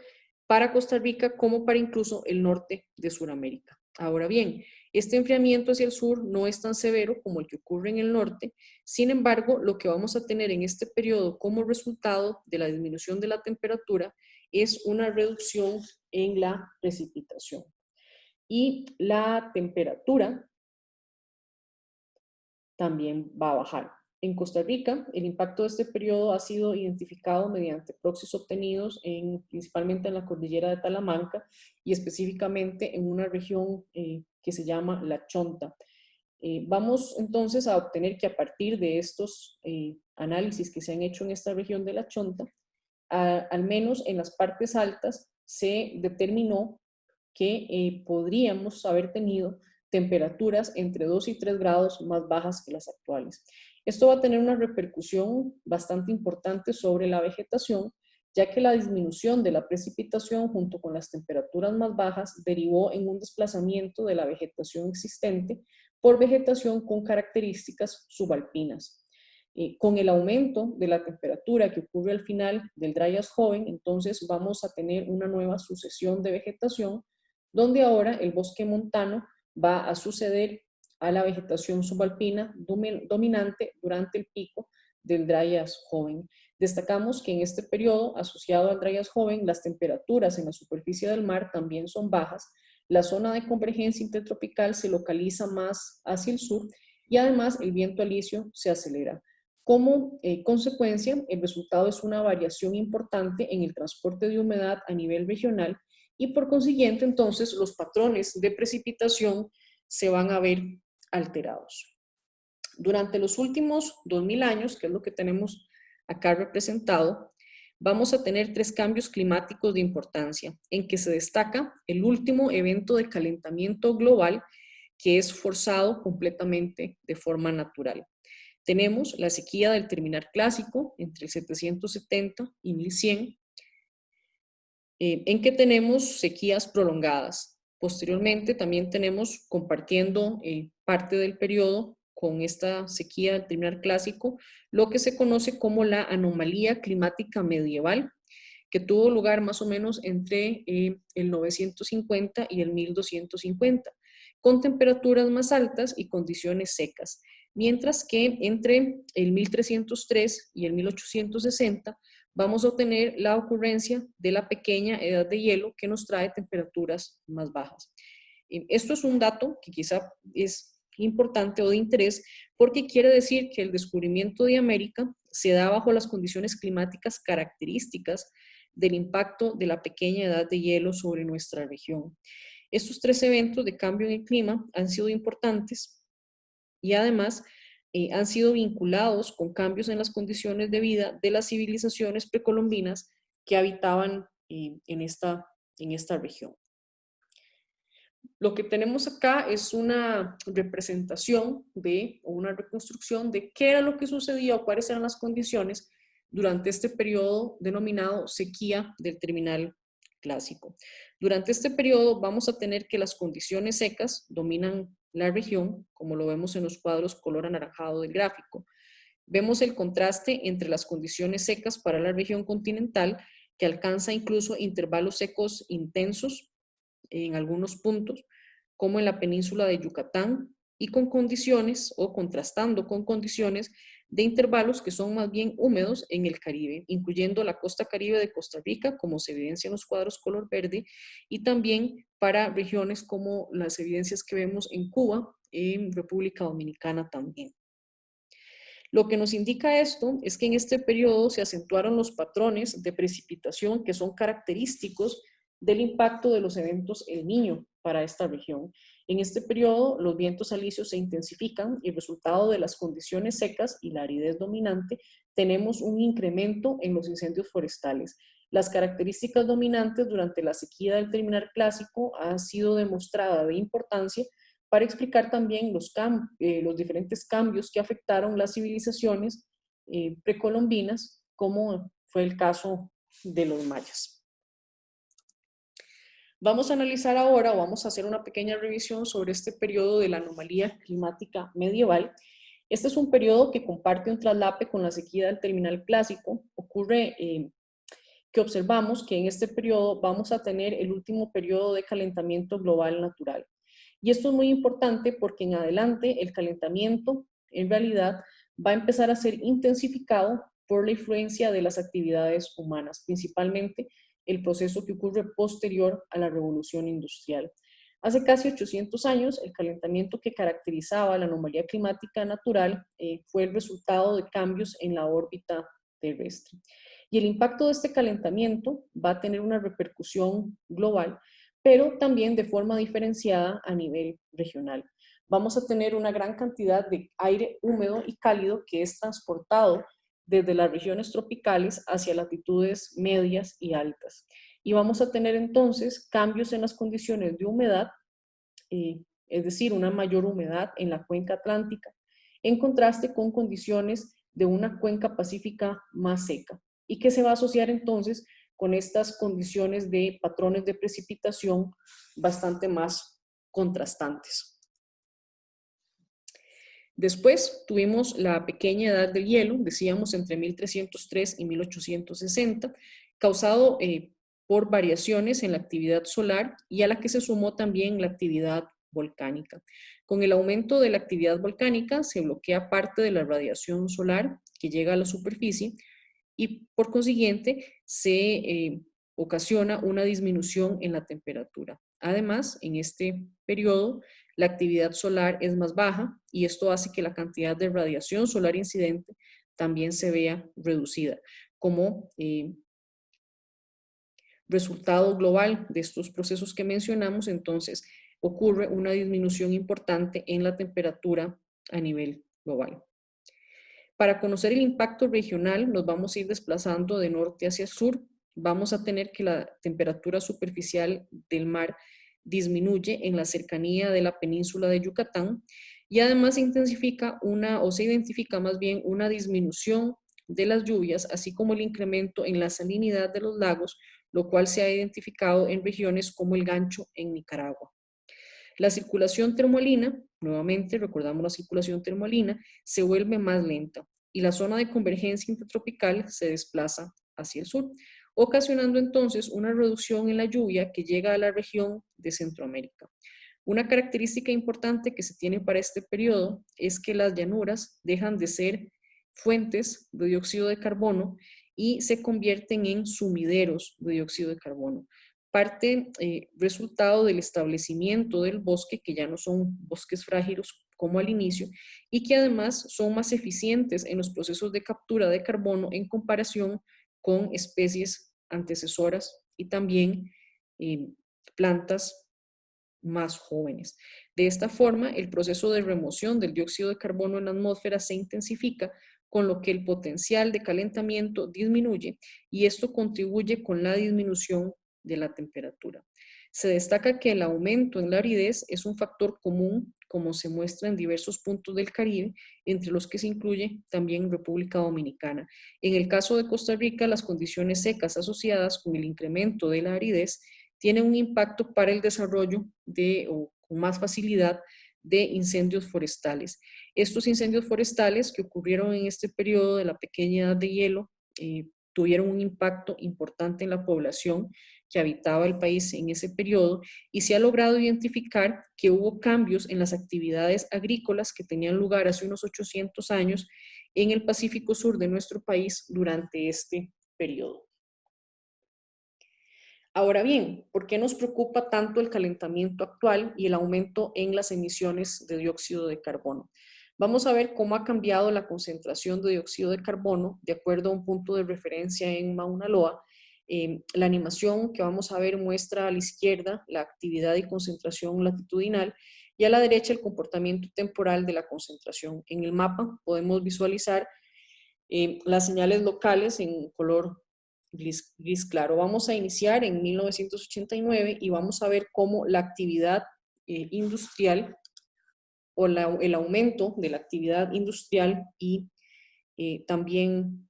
para Costa Rica como para incluso el norte de Sudamérica. Ahora bien, este enfriamiento hacia el sur no es tan severo como el que ocurre en el norte, sin embargo, lo que vamos a tener en este periodo como resultado de la disminución de la temperatura es una reducción en la precipitación. Y la temperatura también va a bajar. En Costa Rica, el impacto de este periodo ha sido identificado mediante proxies obtenidos principalmente en la cordillera de Talamanca y específicamente en una región que se llama La Chonta. Vamos entonces a obtener que a partir de estos análisis que se han hecho en esta región de La Chonta, al menos en las partes altas, se determinó que podríamos haber tenido temperaturas entre 2 y 3 grados más bajas que las actuales. Esto va a tener una repercusión bastante importante sobre la vegetación, ya que la disminución de la precipitación junto con las temperaturas más bajas derivó en un desplazamiento de la vegetación existente por vegetación con características subalpinas. Con el aumento de la temperatura que ocurre al final del Dryas joven, entonces vamos a tener una nueva sucesión de vegetación donde ahora el bosque montano va a suceder a la vegetación subalpina dominante durante el pico del Dryas joven. Destacamos que en este periodo, asociado al Dryas joven, las temperaturas en la superficie del mar también son bajas, la zona de convergencia intertropical se localiza más hacia el sur y además el viento alisio se acelera. Como consecuencia, el resultado es una variación importante en el transporte de humedad a nivel regional y por consiguiente entonces los patrones de precipitación se van a ver alterados. Durante los últimos 2000 años, que es lo que tenemos acá representado, vamos a tener 3 cambios climáticos de importancia, en que se destaca el último evento de calentamiento global que es forzado completamente de forma natural. Tenemos la sequía del terminal clásico entre el 770 y 1100, en que tenemos sequías prolongadas. Posteriormente también tenemos, compartiendo parte del periodo con esta sequía del terminal clásico, lo que se conoce como la anomalía climática medieval, que tuvo lugar más o menos entre el 950 y el 1250, con temperaturas más altas y condiciones secas, mientras que entre el 1303 y el 1860 vamos a obtener la ocurrencia de la pequeña edad de hielo que nos trae temperaturas más bajas. Esto es un dato que quizá es importante o de interés porque quiere decir que el descubrimiento de América se da bajo las condiciones climáticas características del impacto de la pequeña edad de hielo sobre nuestra región. Estos 3 eventos de cambio en el clima han sido importantes y además han sido vinculados con cambios en las condiciones de vida de las civilizaciones precolombinas que habitaban en esta región. Lo que tenemos acá es una representación o una reconstrucción de qué era lo que sucedía o cuáles eran las condiciones durante este periodo denominado sequía del terminal clásico. Durante este periodo vamos a tener que las condiciones secas dominan la región, como lo vemos en los cuadros color anaranjado del gráfico. Vemos el contraste entre las condiciones secas para la región continental, que alcanza incluso intervalos secos intensos en algunos puntos, como en la península de Yucatán, y con condiciones o contrastando con condiciones de intervalos que son más bien húmedos en el Caribe, incluyendo la costa caribe de Costa Rica, como se evidencia en los cuadros color verde, y también para regiones como las evidencias que vemos en Cuba, en República Dominicana también. Lo que nos indica esto es que en este periodo se acentuaron los patrones de precipitación que son característicos del impacto de los eventos El Niño para esta región. En este periodo los vientos alisios se intensifican y resultado de las condiciones secas y la aridez dominante tenemos un incremento en los incendios forestales. Las características dominantes durante la sequía del terminal clásico han sido demostradas de importancia para explicar también los diferentes cambios que afectaron las civilizaciones precolombinas, como fue el caso de los mayas. Vamos a analizar ahora, o vamos a hacer una pequeña revisión sobre este periodo de la anomalía climática medieval. Este es un periodo que comparte un traslape con la sequía del terminal clásico. Ocurre que observamos que en este periodo vamos a tener el último periodo de calentamiento global natural. Y esto es muy importante porque en adelante el calentamiento en realidad va a empezar a ser intensificado por la influencia de las actividades humanas, principalmente el proceso que ocurre posterior a la revolución industrial. Hace casi 800 años, el calentamiento que caracterizaba la anomalía climática natural fue el resultado de cambios en la órbita terrestre. Y el impacto de este calentamiento va a tener una repercusión global, pero también de forma diferenciada a nivel regional. Vamos a tener una gran cantidad de aire húmedo y cálido que es transportado desde las regiones tropicales hacia latitudes medias y altas. Y vamos a tener entonces cambios en las condiciones de humedad, es decir, una mayor humedad en la cuenca atlántica, en contraste con condiciones de una cuenca pacífica más seca, y que se va a asociar entonces con estas condiciones de patrones de precipitación bastante más contrastantes. Después tuvimos la pequeña edad del hielo, decíamos entre 1303 y 1860, causado por variaciones en la actividad solar y a la que se sumó también la actividad volcánica. Con el aumento de la actividad volcánica se bloquea parte de la radiación solar que llega a la superficie y por consiguiente se ocasiona una disminución en la temperatura. Además, en este periodo, la actividad solar es más baja y esto hace que la cantidad de radiación solar incidente también se vea reducida. Como resultado global de estos procesos que mencionamos, entonces ocurre una disminución importante en la temperatura a nivel global. Para conocer el impacto regional, nos vamos a ir desplazando de norte hacia sur. Vamos a tener que la temperatura superficial del mar disminuye en la cercanía de la península de Yucatán y además se intensifica se identifica más bien una disminución de las lluvias, así como el incremento en la salinidad de los lagos, lo cual se ha identificado en regiones como el Gancho en Nicaragua. La circulación termoalina, nuevamente recordamos la circulación termoalina, se vuelve más lenta y la zona de convergencia intertropical se desplaza hacia el sur, ocasionando entonces una reducción en la lluvia que llega a la región de Centroamérica. Una característica importante que se tiene para este periodo es que las llanuras dejan de ser fuentes de dióxido de carbono y se convierten en sumideros de dióxido de carbono. Parte resultado del establecimiento del bosque, que ya no son bosques frágiles como al inicio, y que además son más eficientes en los procesos de captura de carbono en comparación con especies antecesoras y también plantas más jóvenes. De esta forma, el proceso de remoción del dióxido de carbono en la atmósfera se intensifica, con lo que el potencial de calentamiento disminuye y esto contribuye con la disminución de la temperatura. Se destaca que el aumento en la aridez es un factor común, como se muestra en diversos puntos del Caribe, entre los que se incluye también República Dominicana. En el caso de Costa Rica, las condiciones secas asociadas con el incremento de la aridez tienen un impacto para el desarrollo o con más facilidad de incendios forestales. Estos incendios forestales que ocurrieron en este periodo de la pequeña edad de hielo tuvieron un impacto importante en la población que habitaba el país en ese periodo y se ha logrado identificar que hubo cambios en las actividades agrícolas que tenían lugar hace unos 800 años en el Pacífico Sur de nuestro país durante este periodo. Ahora bien, ¿por qué nos preocupa tanto el calentamiento actual y el aumento en las emisiones de dióxido de carbono? Vamos a ver cómo ha cambiado la concentración de dióxido de carbono de acuerdo a un punto de referencia en Mauna Loa. La animación que vamos a ver muestra a la izquierda la actividad y concentración latitudinal y a la derecha el comportamiento temporal de la concentración. En el mapa podemos visualizar las señales locales en color gris claro. Vamos a iniciar en 1989 y vamos a ver cómo la actividad industrial o el aumento de la actividad industrial y también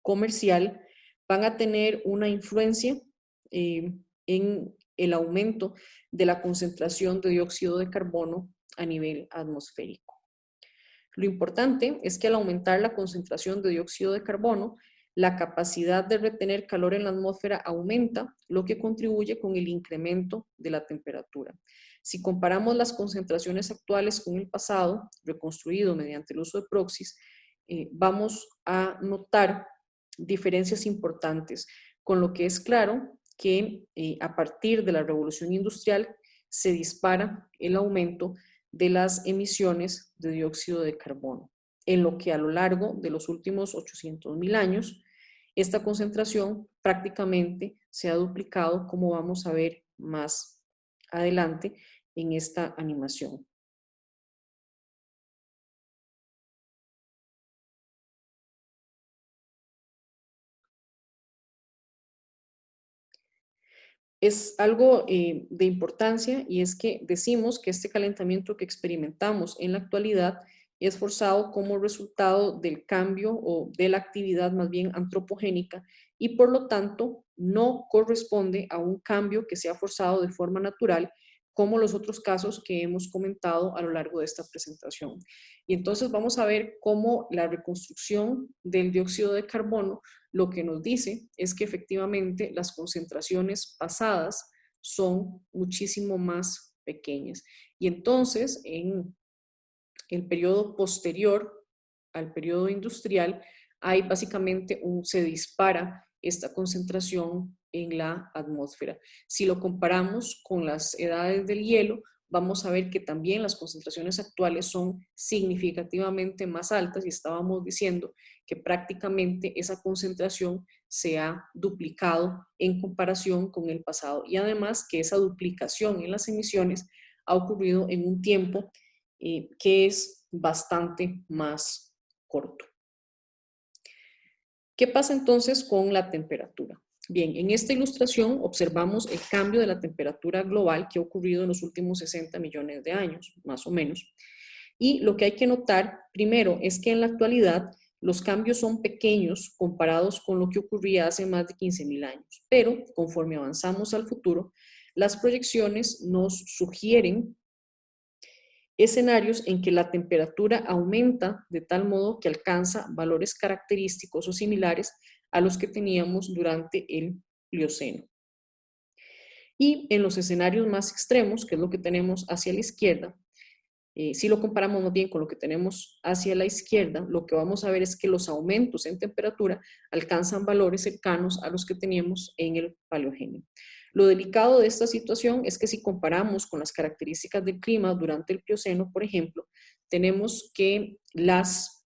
comercial van a tener una influencia en el aumento de la concentración de dióxido de carbono a nivel atmosférico. Lo importante es que al aumentar la concentración de dióxido de carbono, la capacidad de retener calor en la atmósfera aumenta, lo que contribuye con el incremento de la temperatura. Si comparamos las concentraciones actuales con el pasado, reconstruido mediante el uso de proxies, vamos a notar diferencias importantes, con lo que es claro que a partir de la revolución industrial se dispara el aumento de las emisiones de dióxido de carbono, en lo que a lo largo de los últimos 800.000 años, esta concentración prácticamente se ha duplicado, como vamos a ver más adelante en esta animación. Es algo de importancia y es que decimos que este calentamiento que experimentamos en la actualidad es forzado como resultado del cambio o de la actividad más bien antropogénica y por lo tanto no corresponde a un cambio que sea forzado de forma natural como los otros casos que hemos comentado a lo largo de esta presentación. Y entonces vamos a ver cómo la reconstrucción del dióxido de carbono lo que nos dice es que efectivamente las concentraciones pasadas son muchísimo más pequeñas. Y entonces, en el periodo posterior al periodo industrial, hay básicamente se dispara esta concentración en la atmósfera. Si lo comparamos con las edades del hielo, vamos a ver que también las concentraciones actuales son significativamente más altas y estábamos diciendo que prácticamente esa concentración se ha duplicado en comparación con el pasado y además que esa duplicación en las emisiones ha ocurrido en un tiempo que es bastante más corto. ¿Qué pasa entonces con la temperatura? Bien, en esta ilustración observamos el cambio de la temperatura global que ha ocurrido en los últimos 60 millones de años, más o menos. Y lo que hay que notar primero es que en la actualidad los cambios son pequeños comparados con lo que ocurría hace más de 15.000 años, pero conforme avanzamos al futuro, las proyecciones nos sugieren escenarios en que la temperatura aumenta de tal modo que alcanza valores característicos o similares a los que teníamos durante el Plioceno. Y en los escenarios más extremos, que es lo que tenemos hacia la izquierda, si lo comparamos más bien con lo que tenemos hacia la izquierda, lo que vamos a ver es que los aumentos en temperatura alcanzan valores cercanos a los que teníamos en el Paleogeno. Lo delicado de esta situación es que si comparamos con las características del clima durante el Plioceno, por ejemplo, tenemos que las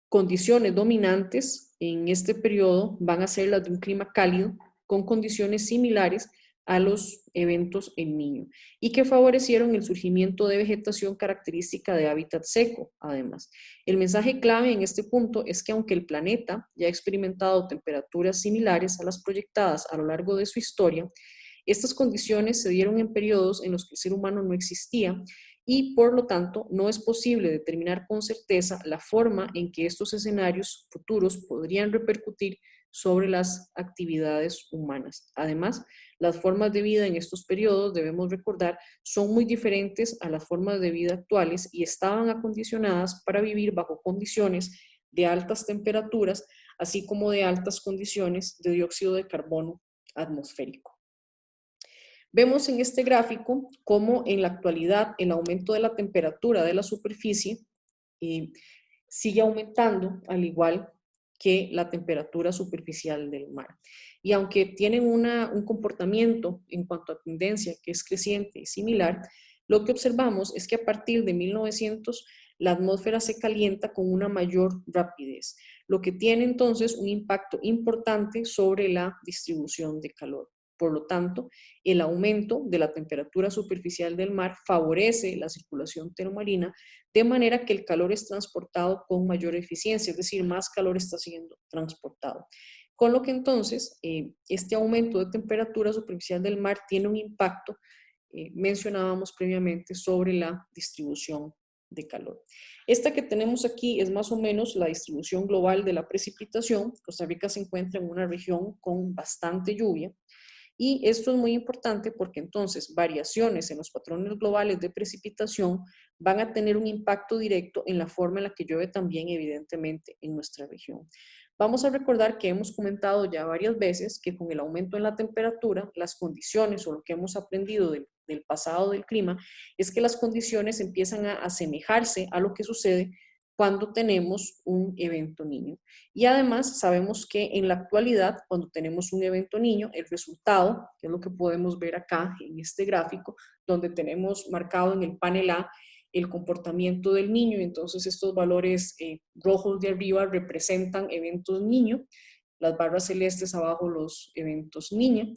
condiciones dominantes en este periodo van a ser las de un clima cálido con condiciones similares a los eventos El Niño y que favorecieron el surgimiento de vegetación característica de hábitat seco, además. El mensaje clave en este punto es que aunque el planeta ya ha experimentado temperaturas similares a las proyectadas a lo largo de su historia, estas condiciones se dieron en periodos en los que el ser humano no existía y por lo tanto no es posible determinar con certeza la forma en que estos escenarios futuros podrían repercutir sobre las actividades humanas. Además, las formas de vida en estos periodos, debemos recordar, son muy diferentes a las formas de vida actuales y estaban acondicionadas para vivir bajo condiciones de altas temperaturas, así como de altas condiciones de dióxido de carbono atmosférico. Vemos en este gráfico cómo en la actualidad el aumento de la temperatura de la superficie eh, sigue aumentando, al igual que la temperatura superficial del mar. Y aunque tienen un comportamiento en cuanto a tendencia que es creciente y similar, lo que observamos es que a partir de 1900 la atmósfera se calienta con una mayor rapidez, lo que tiene entonces un impacto importante sobre la distribución de calor. Por lo tanto, el aumento de la temperatura superficial del mar favorece la circulación termomarina, de manera que el calor es transportado con mayor eficiencia, es decir, más calor está siendo transportado. Con lo que entonces este aumento de temperatura superficial del mar tiene un impacto, mencionábamos previamente, sobre la distribución de calor. Esta que tenemos aquí es más o menos la distribución global de la precipitación. Costa Rica se encuentra en una región con bastante lluvia. Y esto es muy importante porque entonces variaciones en los patrones globales de precipitación van a tener un impacto directo en la forma en la que llueve también, evidentemente, en nuestra región. Vamos a recordar que hemos comentado ya varias veces que con el aumento en la temperatura, las condiciones o lo que hemos aprendido del pasado del clima es que las condiciones empiezan a asemejarse a lo que sucede cuando tenemos un evento niño. Y además sabemos que en la actualidad, cuando tenemos un evento niño, el resultado, que es lo que podemos ver acá en este gráfico, donde tenemos marcado en el panel A el comportamiento del niño, y entonces estos valores rojos de arriba representan eventos niño, las barras celestes abajo los eventos niña.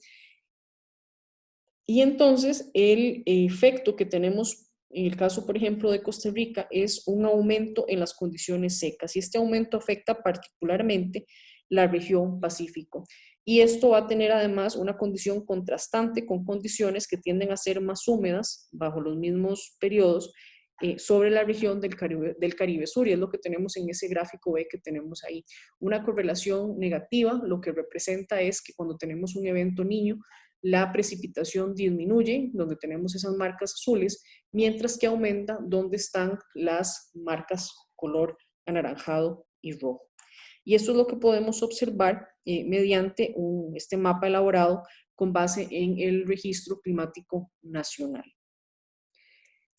Y entonces el efecto que tenemos en el caso, por ejemplo, de Costa Rica, es un aumento en las condiciones secas y este aumento afecta particularmente la región Pacífico. Y esto va a tener además una condición contrastante con condiciones que tienden a ser más húmedas bajo los mismos periodos sobre la región del Caribe Sur, y es lo que tenemos en ese gráfico B que tenemos ahí. Una correlación negativa, lo que representa es que cuando tenemos un evento niño, la precipitación disminuye, donde tenemos esas marcas azules, mientras que aumenta donde están las marcas color anaranjado y rojo. Y esto es lo que podemos observar mediante este mapa elaborado con base en el Registro Climático Nacional.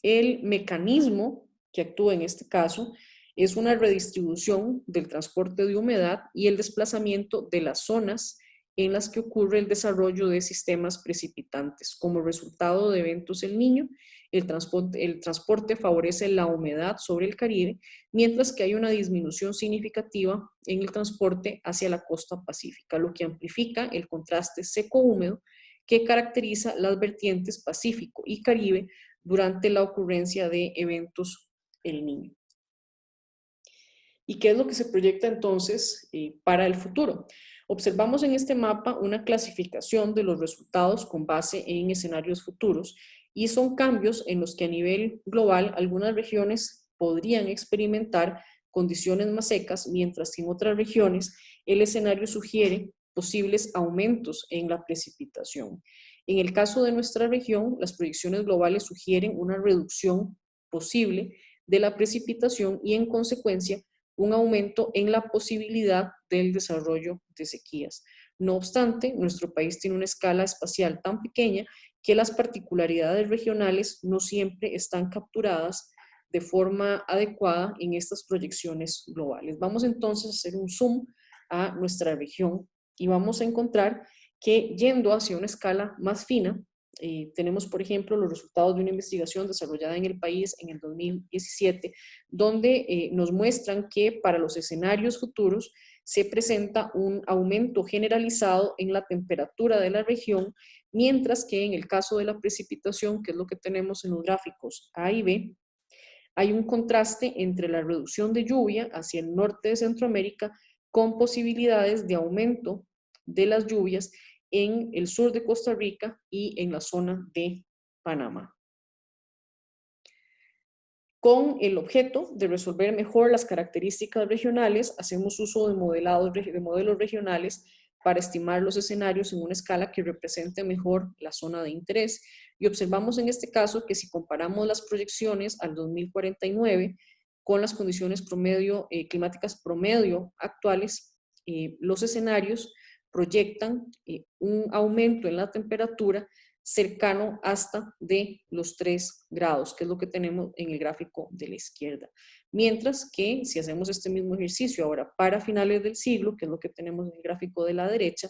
El mecanismo que actúa en este caso es una redistribución del transporte de humedad y el desplazamiento de las zonas en las que ocurre el desarrollo de sistemas precipitantes. Como resultado de eventos El Niño, el transporte favorece la humedad sobre el Caribe, mientras que hay una disminución significativa en el transporte hacia la costa pacífica, lo que amplifica el contraste seco-húmedo que caracteriza las vertientes Pacífico y Caribe durante la ocurrencia de eventos El Niño. ¿Y qué es lo que se proyecta entonces para el futuro? Observamos en este mapa una clasificación de los resultados con base en escenarios futuros y son cambios en los que a nivel global algunas regiones podrían experimentar condiciones más secas, mientras que en otras regiones el escenario sugiere posibles aumentos en la precipitación. En el caso de nuestra región, las proyecciones globales sugieren una reducción posible de la precipitación y en consecuencia un aumento en la posibilidad del desarrollo de sequías. No obstante, nuestro país tiene una escala espacial tan pequeña que las particularidades regionales no siempre están capturadas de forma adecuada en estas proyecciones globales. Vamos entonces a hacer un zoom a nuestra región y vamos a encontrar que yendo hacia una escala más fina, tenemos, por ejemplo, los resultados de una investigación desarrollada en el país en el 2017, donde nos muestran que para los escenarios futuros se presenta un aumento generalizado en la temperatura de la región, mientras que en el caso de la precipitación, que es lo que tenemos en los gráficos A y B, hay un contraste entre la reducción de lluvia hacia el norte de Centroamérica con posibilidades de aumento de las lluvias en el sur de Costa Rica y en la zona de Panamá, con el objeto de resolver mejor las características regionales. Hacemos uso de modelos regionales para estimar los escenarios en una escala que represente mejor la zona de interés. Y observamos en este caso que si comparamos las proyecciones al 2049 con las condiciones climáticas promedio actuales, los escenarios proyectan un aumento en la temperatura cercano hasta de los 3 grados, que es lo que tenemos en el gráfico de la izquierda. Mientras que si hacemos este mismo ejercicio ahora para finales del siglo, que es lo que tenemos en el gráfico de la derecha,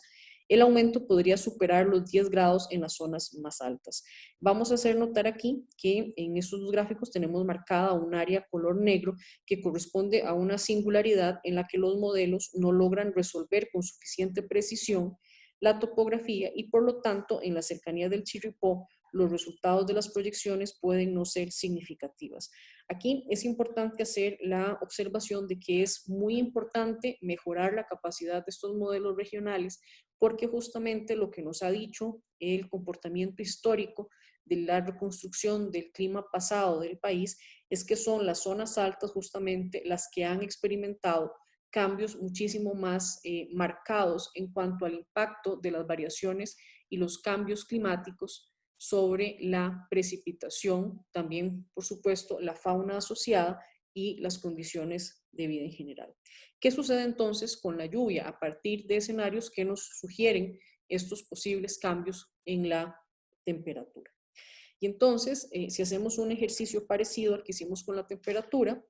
el aumento podría superar los 10 grados en las zonas más altas. Vamos a hacer notar aquí que en estos dos gráficos tenemos marcada un área color negro que corresponde a una singularidad en la que los modelos no logran resolver con suficiente precisión la topografía y por lo tanto en la cercanía del Chirripó los resultados de las proyecciones pueden no ser significativas. Aquí es importante hacer la observación de que es muy importante mejorar la capacidad de estos modelos regionales porque justamente lo que nos ha dicho el comportamiento histórico de la reconstrucción del clima pasado del país es que son las zonas altas justamente las que han experimentado cambios muchísimo más marcados en cuanto al impacto de las variaciones y los cambios climáticos sobre la precipitación, también por supuesto la fauna asociada y las condiciones de vida en general. ¿Qué sucede entonces con la lluvia a partir de escenarios que nos sugieren estos posibles cambios en la temperatura? Y entonces, si hacemos un ejercicio parecido al que hicimos con la temperatura,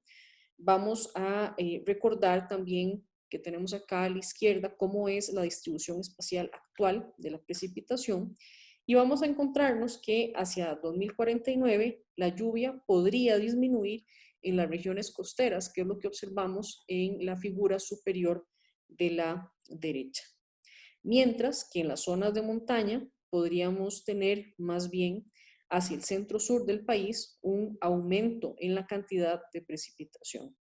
vamos a recordar también que tenemos acá a la izquierda cómo es la distribución espacial actual de la precipitación y vamos a encontrarnos que hacia 2049 la lluvia podría disminuir en las regiones costeras, que es lo que observamos en la figura superior de la derecha. Mientras que en las zonas de montaña podríamos tener más bien hacia el centro-sur del país un aumento en la cantidad de precipitación.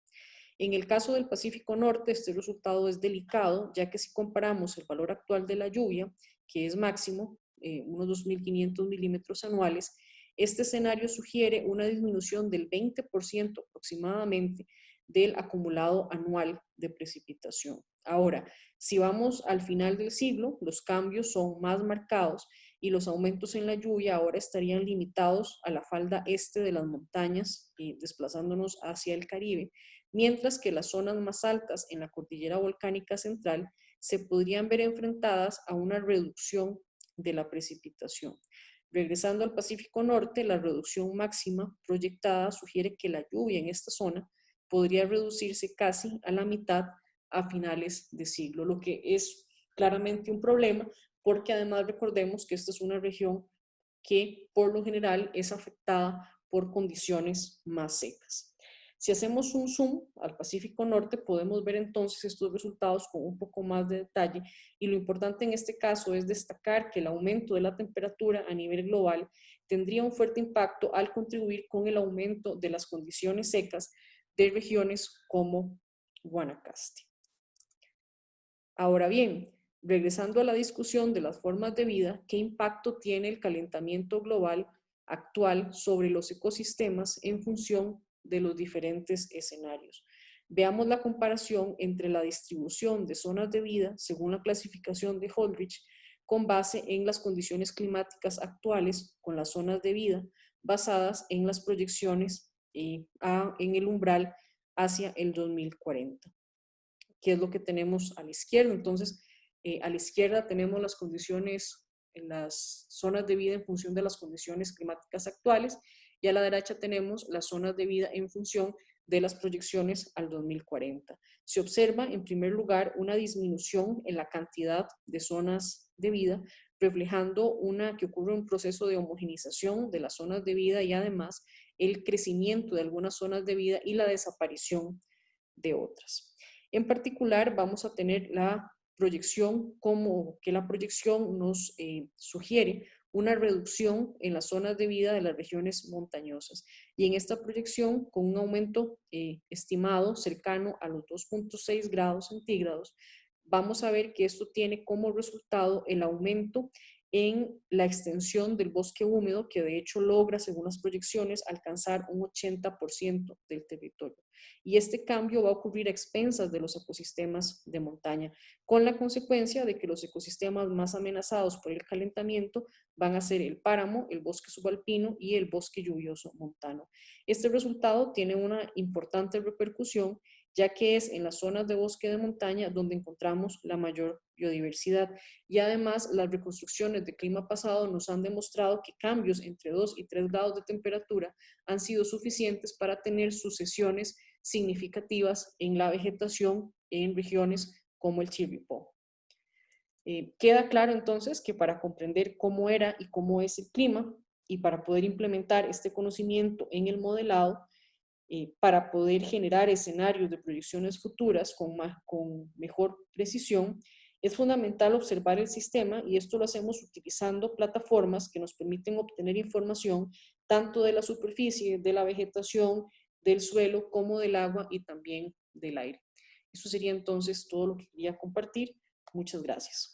En el caso del Pacífico Norte, este resultado es delicado, ya que si comparamos el valor actual de la lluvia, que es máximo, unos 2.500 milímetros anuales, este escenario sugiere una disminución del 20% aproximadamente del acumulado anual de precipitación. Ahora, si vamos al final del siglo, los cambios son más marcados y los aumentos en la lluvia ahora estarían limitados a la falda este de las montañas y desplazándonos hacia el Caribe, mientras que las zonas más altas en la cordillera volcánica central se podrían ver enfrentadas a una reducción de la precipitación. Regresando al Pacífico Norte, la reducción máxima proyectada sugiere que la lluvia en esta zona podría reducirse casi a la mitad a finales de siglo, lo que es claramente un problema porque además recordemos que esta es una región que por lo general es afectada por condiciones más secas. Si hacemos un zoom al Pacífico Norte, podemos ver entonces estos resultados con un poco más de detalle y lo importante en este caso es destacar que el aumento de la temperatura a nivel global tendría un fuerte impacto al contribuir con el aumento de las condiciones secas de regiones como Guanacaste. Ahora bien, regresando a la discusión de las formas de vida, ¿qué impacto tiene el calentamiento global actual sobre los ecosistemas en función de los diferentes escenarios? Veamos la comparación entre la distribución de zonas de vida según la clasificación de Holdridge con base en las condiciones climáticas actuales con las zonas de vida basadas en las proyecciones en el umbral hacia el 2040. ¿Qué es lo que tenemos a la izquierda? Entonces, a la izquierda tenemos las condiciones en las zonas de vida en función de las condiciones climáticas actuales y a la derecha tenemos las zonas de vida en función de las proyecciones al 2040. Se observa en primer lugar una disminución en la cantidad de zonas de vida, reflejando que ocurre un proceso de homogenización de las zonas de vida y además el crecimiento de algunas zonas de vida y la desaparición de otras. En particular, vamos a tener la proyección, como que la proyección nos sugiere una reducción en las zonas de vida de las regiones montañosas. Y en esta proyección, con un aumento estimado cercano a los 2,6 grados centígrados, vamos a ver que esto tiene como resultado el aumento en la extensión del bosque húmedo, que de hecho logra, según las proyecciones, alcanzar un 80% del territorio. Y este cambio va a ocurrir a expensas de los ecosistemas de montaña, con la consecuencia de que los ecosistemas más amenazados por el calentamiento van a ser el páramo, el bosque subalpino y el bosque lluvioso montano. Este resultado tiene una importante repercusión, ya que es en las zonas de bosque de montaña donde encontramos la mayor biodiversidad. Y además, las reconstrucciones de clima pasado nos han demostrado que cambios entre 2 y 3 grados de temperatura han sido suficientes para tener sucesiones significativas en la vegetación en regiones como el Chirripó. Queda claro entonces que para comprender cómo era y cómo es el clima y para poder implementar este conocimiento en el modelado, para poder generar escenarios de proyecciones futuras con mejor precisión, es fundamental observar el sistema y esto lo hacemos utilizando plataformas que nos permiten obtener información tanto de la superficie, de la vegetación, del suelo, como del agua y también del aire. Eso sería entonces todo lo que quería compartir. Muchas gracias.